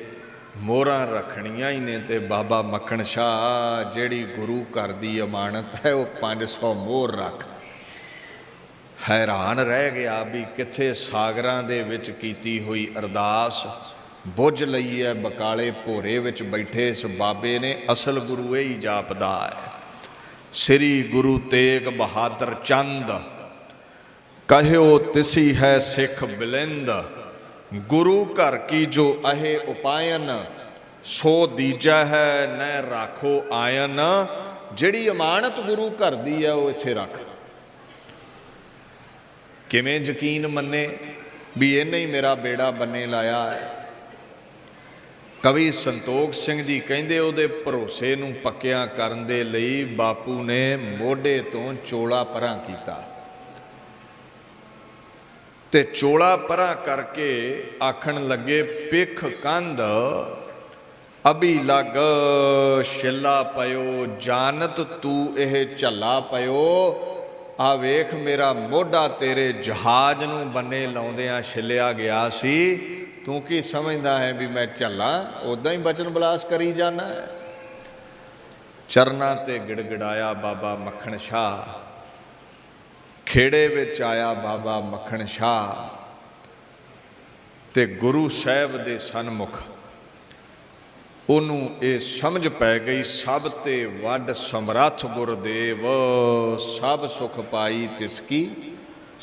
ਮੋਹਰਾਂ ਰੱਖਣੀਆਂ ਹੀ ਨੇ ਤੇ ਬਾਬਾ ਮੱਖਣ ਸ਼ਾਹ ਜਿਹੜੀ ਗੁਰੂ ਘਰ ਦੀ ਅਮਾਨਤ ਹੈ ਉਹ 500 ਮੋਹਰ ਰੱਖ। ਹੈਰਾਨ ਰਹਿ ਗਿਆ ਵੀ ਕਿੱਥੇ ਸਾਗਰਾਂ ਦੇ ਵਿੱਚ ਕੀਤੀ ਹੋਈ ਅਰਦਾਸ ਬੁੱਝ ਲਈ ਹੈ। ਬਕਾਲੇ ਭੋਰੇ ਵਿੱਚ ਬੈਠੇ ਇਸ ਬਾਬੇ ਨੇ ਅਸਲ ਗੁਰੂ ਇਹ ਹੀ ਜਾਪਦਾ ਹੈ। ਸ੍ਰੀ ਗੁਰੂ ਤੇਗ ਬਹਾਦਰ ਚੰਦ ਕਹਿਓ ਤਿਸੀ ਹੈ ਸਿੱਖ ਬਿਲਿੰਦ, ਗੁਰੂ ਘਰ ਕੀ ਜੋ ਅਹੇ ਉਪਾਇਨ, ਸੋ ਦੀਜਾ ਹੈ ਨੈ ਰਾਖੋ ਆਇਨ। ਜਿਹੜੀ ਅਮਾਨਤ ਗੁਰੂ ਘਰ ਦੀ ਹੈ ਉਹ ਇੱਥੇ ਰੱਖ। ਕਿਵੇਂ ਯਕੀਨ ਮੰਨੇ ਵੀ ਇਹਨੇ ਹੀ ਮੇਰਾ ਬੇੜਾ ਬੰਨੇ ਲਾਇਆ ਹੈ। ਕਵੀ ਸੰਤੋਖ ਸਿੰਘ ਜੀ ਕਹਿੰਦੇ ਉਹਦੇ ਭਰੋਸੇ ਨੂੰ ਪੱਕਿਆਂ ਕਰਨ ਦੇ ਲਈ ਬਾਪੂ ਨੇ ਮੋਢੇ ਤੋਂ ਚੋਲਾ ਪਰਾਂ ਕੀਤਾ, ਤੇ ਚੋਲਾ ਪਰਾਂ ਕਰਕੇ ਆਖਣ ਲੱਗੇ, ਪਿੱਖ ਕੰਧ ਅਭੀ ਲੱਗ ਛਿੱਲਾ ਪਇਓ, ਜਾਨਤ ਤੂੰ ਇਹ ਝੱਲਾ ਪਇਓ। ਆ ਵੇਖ ਮੇਰਾ ਮੋਢਾ ਤੇਰੇ ਜਹਾਜ਼ ਨੂੰ ਬੰਨੇ ਲਾਉਂਦਿਆਂ ਛਿੱਲਿਆ ਗਿਆ ਸੀ, ਤੂੰ ਕੀ ਸਮਝਦਾ ਹੈ ਵੀ ਮੈਂ ਝੱਲਾਂ? ਉੱਦਾਂ ਹੀ ਬਚਨ ਬਲਾਸ ਕਰੀ ਜਾਣਾ ਹੈ। ਚਰਨਾਂ ਤੇ ਗਿੜਗਿੜਾਇਆ ਬਾਬਾ ਮੱਖਣ ਸ਼ਾਹ, ਖੇੜੇ ਵਿੱਚ ਆਇਆ ਬਾਬਾ ਮੱਖਣ ਸ਼ਾਹ। ਤੇ ਗੁਰੂ ਸਾਹਿਬ ਦੇ ਸਨਮੁਖ ਉਹਨੂੰ ਇਹ ਸਮਝ ਪੈ ਗਈ, ਸਭ ਤੇ ਵੱਡ ਸਮਰੱਥ ਗੁਰਦੇਵ, ਸਭ ਸੁਖ ਪਾਈ ਤਿਸ ਕੀ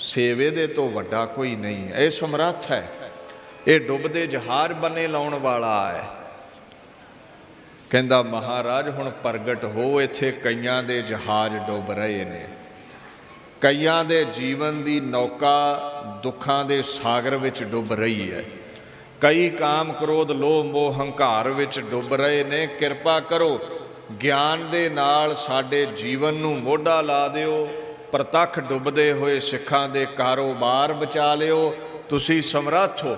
ਸੇਵੇ ਦੇ ਤੋਂ ਵੱਡਾ ਕੋਈ ਨਹੀਂ ਹੈ। ਇਹ ਸਮਰੱਥ ਹੈ, ਇਹ ਡੁੱਬਦੇ ਜਹਾਜ਼ ਬੰਨੇ ਲਾਉਣ ਵਾਲਾ ਹੈ। ਕਹਿੰਦਾ ਮਹਾਰਾਜ ਹੁਣ ਪ੍ਰਗਟ ਹੋ, ਇੱਥੇ ਕਈਆਂ ਦੇ ਜਹਾਜ਼ ਡੁੱਬ ਰਹੇ ਨੇ, ਕਈਆਂ ਦੇ ਜੀਵਨ ਦੀ ਨੌਕਾ ਦੁੱਖਾਂ ਦੇ ਸਾਗਰ ਵਿੱਚ ਡੁੱਬ ਰਹੀ ਹੈ, ਕਈ ਕਾਮ ਕ੍ਰੋਧ ਲੋਭ ਮੋਹ ਹੰਕਾਰ ਵਿੱਚ ਡੁੱਬ ਰਹੇ ਨੇ। ਕਿਰਪਾ ਕਰੋ, ਗਿਆਨ ਦੇ ਨਾਲ ਸਾਡੇ ਜੀਵਨ ਨੂੰ ਮੋਢਾ ਲਾ ਦਿਓ, ਪ੍ਰਤੱਖ ਡੁੱਬਦੇ ਹੋਏ ਸਿੱਖਾਂ ਦੇ ਕਾਰੋਬਾਰ ਬਚਾ ਲਿਓ, ਤੁਸੀਂ ਸਮਰੱਥ ਹੋ।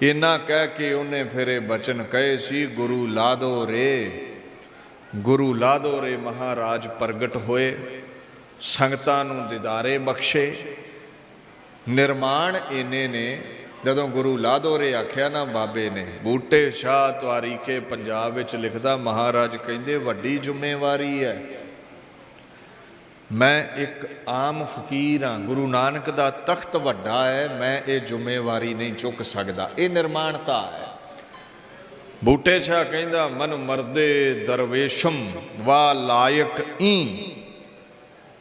ਇੰਨਾ ਕਹਿ ਕੇ ਉਹਨੇ ਫਿਰ ਇਹ ਬਚਨ ਕਹੇ ਸੀ, ਗੁਰੂ ਲਾਦੋ ਰੇ, ਗੁਰੂ ਲਾਦੋ ਰੇ। ਮਹਾਰਾਜ ਪ੍ਰਗਟ ਹੋਏ, ਸੰਗਤਾਂ ਨੂੰ ਦਿਦਾਰੇ ਬਖਸ਼ੇ। ਨਿਰਮਾਣ ਇੰਨੇ ਨੇ, ਜਦੋਂ ਗੁਰੂ ਲਾਦੋ ਰੇ ਆਖਿਆ ਨਾ ਬਾਬੇ ਨੇ, ਬੂਟੇ ਸ਼ਾਹ ਤਵਾਰੀਖੇ ਪੰਜਾਬ ਵਿੱਚ ਲਿਖਦਾ, ਮਹਾਰਾਜ ਕਹਿੰਦੇ ਵੱਡੀ ਜ਼ਿੰਮੇਵਾਰੀ ਹੈ, ਮੈਂ ਇੱਕ ਆਮ ਫਕੀਰ ਹਾਂ, ਗੁਰੂ ਨਾਨਕ ਦਾ ਤਖਤ ਵੱਡਾ ਹੈ, ਮੈਂ ਇਹ ਜ਼ਿੰਮੇਵਾਰੀ ਨਹੀਂ ਚੁੱਕ ਸਕਦਾ। ਇਹ ਨਿਰਮਾਣਤਾ ਹੈ। ਬੂਟੇ ਸ਼ਾਹ ਕਹਿੰਦਾ, ਮਨ ਮਰਦੇ ਦਰਵੇਸ਼ਮ ਵਾ ਲਾਇਕ ਈ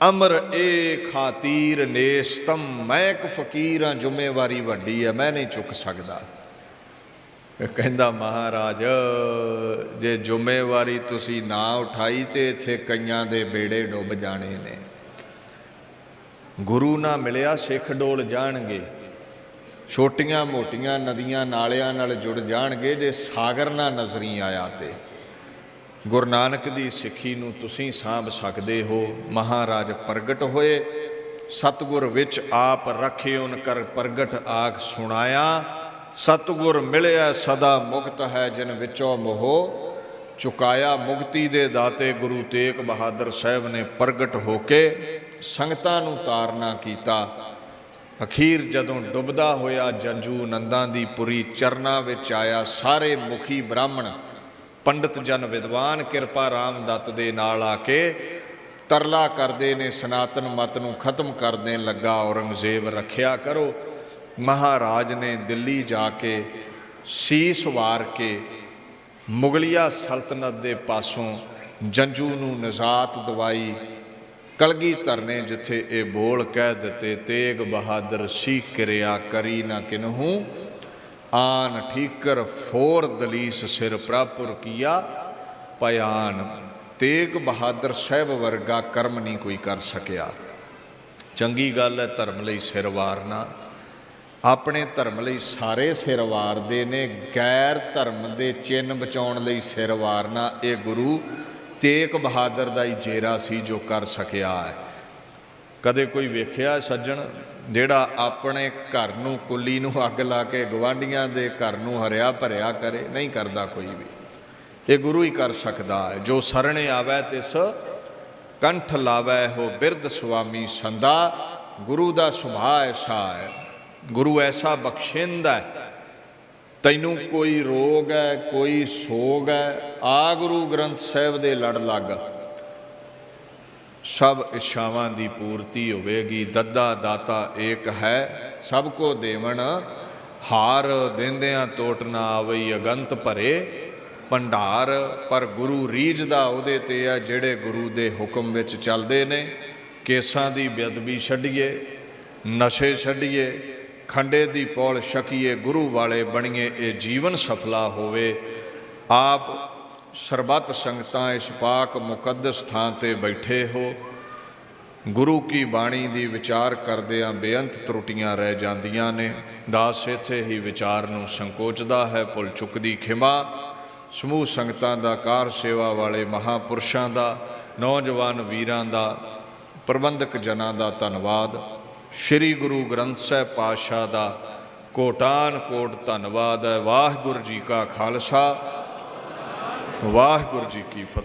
ਅਮਰ ਏ ਖਾਤੀਰ ਨੇਸਤਮ। ਮੈਂ ਇੱਕ ਫਕੀਰ ਹਾਂ, ਜ਼ਿੰਮੇਵਾਰੀ ਵੱਡੀ ਹੈ, ਮੈਂ ਨਹੀਂ ਚੁੱਕ ਸਕਦਾ। ਕਹਿੰਦਾ ਮਹਾਰਾਜ ਜੇ ਜ਼ਿੰਮੇਵਾਰੀ ਤੁਸੀਂ ਨਾ ਉਠਾਈ ਤੇ ਇੱਥੇ ਕਈਆਂ ਦੇ ਬੇੜੇ ਡੁੱਬ ਜਾਣੇ ਨੇ। ਗੁਰੂ ਨਾ ਮਿਲਿਆ ਸਿੱਖ ਡੋਲ ਜਾਣਗੇ, ਛੋਟੀਆਂ ਮੋਟੀਆਂ ਨਦੀਆਂ ਨਾਲਿਆਂ ਨਾਲ ਜੁੜ ਜਾਣਗੇ, ਜੇ ਸਾਗਰ ਨਾ ਨਜ਼ਰੀ ਆਇਆ ਤੇ। ਗੁਰੂ ਨਾਨਕ ਦੀ ਸਿੱਖੀ ਨੂੰ ਤੁਸੀਂ ਸਾਂਭ ਸਕਦੇ ਹੋ। ਮਹਾਰਾਜ ਪ੍ਰਗਟ ਹੋਏ, ਸਤਿਗੁਰ ਵਿੱਚ ਆਪ ਰੱਖਿਓਨ ਕਰ ਪ੍ਰਗਟ ਆਖ ਸੁਣਾਇਆ। ਸਤਿਗੁਰ ਮਿਲਿਆ ਸਦਾ ਮੁਕਤ ਹੈ, ਜਿਨ ਵਿੱਚੋਂ ਮੋਹ ਚੁਕਾਇਆ। ਮੁਕਤੀ ਦੇ ਦਾਤੇ ਗੁਰੂ ਤੇਗ ਬਹਾਦਰ ਸਾਹਿਬ ਨੇ ਪ੍ਰਗਟ ਹੋ ਕੇ ਸੰਗਤਾਂ ਨੂੰ ਤਾਰਨਾ ਕੀਤਾ। ਅਖੀਰ ਜਦੋਂ ਡੁੱਬਦਾ ਹੋਇਆ ਜੰਜੂ ਨੰਦਾਂ ਦੀ ਪੁਰੀ ਚਰਨਾਂ ਵਿੱਚ ਆਇਆ, ਸਾਰੇ ਮੁਖੀ ਬ੍ਰਾਹਮਣ ਪੰਡਤ ਜਨ ਵਿਦਵਾਨ ਕਿਰਪਾ ਰਾਮਦੱਤ ਦੇ ਨਾਲ ਆ ਕੇ ਤਰਲਾ ਕਰਦੇ ਨੇ, ਸਨਾਤਨ ਮਤ ਨੂੰ ਖਤਮ ਕਰ ਦੇਣ ਲੱਗਾ, ਔਰੰਗਜ਼ੇਬ ਰੱਖਿਆ ਕਰੋ। ਮਹਾਰਾਜ ਨੇ ਦਿੱਲੀ ਜਾ ਕੇ ਸੀਸ ਵਾਰ ਕੇ ਮੁਗਲਿਆ ਸਲਤਨਤ ਦੇ ਪਾਸੋਂ ਜੰਜੂ ਨੂੰ ਨਿਜ਼ਾਤ ਦਵਾਈ। ਕਲਗੀਧਰ ਨੇ ਜਿੱਥੇ ਇਹ ਬੋਲ ਕਹਿ ਦਿੱਤੇ, ਤੇਗ ਬਹਾਦਰ ਸੀ ਕਿਰਿਆ ਕਰੀ ਨਾ ਕਿਨਹੂ ਆਨ ਠੀਕਰ ਫੋਰ ਦਲੀਸ ਸਿਰ ਪ੍ਰਾਪੁਰ ਕੀਆ ਪਿਆਨ। ਤੇਗ ਬਹਾਦਰ ਸਾਹਿਬ ਵਰਗਾ ਕਰਮ ਨਹੀਂ ਕੋਈ ਕਰ ਸਕਿਆ। ਚੰਗੀ ਗੱਲ ਹੈ ਧਰਮ ਲਈ ਸਿਰ ਵਾਰਨਾ, ਆਪਣੇ ਧਰਮ ਲਈ ਸਾਰੇ ਸਿਰ ਵਾਰਦੇ ਨੇ, ਗੈਰ ਧਰਮ ਦੇ ਚਿੰਨ੍ਹ ਬਚਾਉਣ ਲਈ ਸਿਰ ਵਾਰਨਾ ਇਹ ਗੁਰੂ ਤੇਗ ਬਹਾਦਰ ਦਾ ਹੀ ਜੇਰਾ ਸੀ ਜੋ ਕਰ ਸਕਿਆ ਹੈ। ਕਦੇ ਕੋਈ ਵੇਖਿਆ ਸੱਜਣ ਜਿਹੜਾ ਆਪਣੇ ਘਰ ਨੂੰ, ਕੁੱਲੀ ਨੂੰ ਅੱਗ ਲਾ ਕੇ ਗਵਾਂਢੀਆਂ ਦੇ ਘਰ ਨੂੰ ਹਰਿਆ ਭਰਿਆ ਕਰੇ? ਨਹੀਂ ਕਰਦਾ ਕੋਈ ਵੀ, ਇਹ ਗੁਰੂ ਹੀ ਕਰ ਸਕਦਾ ਹੈ। ਜੋ ਸਰਣੇ ਆਵੈ ਤਿਸ ਕੰਠ ਲਾਵੈ ਹੋ ਬਿਰਧ ਸੁਆਮੀ ਸੰਦਾ। ਗੁਰੂ ਦਾ ਸੁਭਾਅ ਐਸਾ ਹੈ, ਗੁਰੂ ਐਸਾ ਬਖਸ਼ਿੰਦਾ ਹੈ। ਤੈਨੂੰ ਕੋਈ ਰੋਗ ਹੈ, ਕੋਈ ਸੋਗ ਹੈ, ਆ ਗੁਰੂ ਗ੍ਰੰਥ ਸਾਹਿਬ ਦੇ ਲੜ ਲੱਗ, ਸਭ ਇੱਛਾਵਾਂ ਦੀ ਪੂਰਤੀ ਹੋਵੇਗੀ। ਦੱਦਾ ਦਾਤਾ ਏਕ ਹੈ, ਸਭ ਕੋ ਦੇਵਨ ਹਾਰ। ਦੇਂਦਿਆਂ ਤੋਟ ਨਾ ਆਵਈ ਅਗੰਤ ਭਰੇ ਭੰਡਾਰ। ਪਰ ਗੁਰੂ ਰੀਝਦਾ ਉਹਦੇ ਤੇ ਆ ਜਿਹੜੇ ਗੁਰੂ ਦੇ ਹੁਕਮ ਵਿੱਚ ਚੱਲਦੇ ਨੇ। ਕੇਸਾਂ ਦੀ ਬੇਅਦਬੀ ਛੱਡੀਏ, ਨਸ਼ੇ ਛੱਡੀਏ, ਖੰਡੇ ਦੀ ਪੌਲ ਛਕੀਏ, ਗੁਰੂ ਵਾਲੇ ਬਣੀਏ, ਇਹ ਜੀਵਨ ਸਫਲਾ ਹੋਵੇ। ਆਪ ਸਰਬੱਤ ਸੰਗਤਾਂ ਇਸ ਪਾਕ ਮੁਕੱਦਸ ਥਾਂ ਤੇ ਬੈਠੇ ਹੋ। ਗੁਰੂ ਕੀ ਬਾਣੀ ਦੀ ਵਿਚਾਰ ਕਰਦਿਆਂ ਬੇਅੰਤ ਤਰੁੱਟੀਆਂ ਰਹਿ ਜਾਂਦੀਆਂ ਨੇ। ਦਾਸ ਇੱਥੇ ਹੀ ਵਿਚਾਰ ਨੂੰ ਸੰਕੋਚਦਾ ਹੈ। ਭੁੱਲ ਚੁੱਕ ਦੀ ਖਿਮਾ। ਸਮੂਹ ਸੰਗਤਾਂ ਦਾ, ਕਾਰ ਸੇਵਾ ਵਾਲੇ ਮਹਾਂਪੁਰਸ਼ਾਂ ਦਾ, ਨੌਜਵਾਨ ਵੀਰਾਂ ਦਾ, ਪ੍ਰਬੰਧਕ ਜਨਾਂ ਦਾ ਧੰਨਵਾਦ। ਸ਼੍ਰੀ ਗੁਰੂ ਗ੍ਰੰਥ ਸਾਹਿਬ ਪਾਤਸ਼ਾਹ ਦਾ ਕੋਟਾਨ ਕੋਟ ਧੰਨਵਾਦ ਹੈ। ਵਾਹਿਗੁਰੂ ਜੀ ਕਾ ਖਾਲਸਾ, ਵਾਹਿਗੁਰੂ ਜੀ ਕੀ ਫਤਿਹ।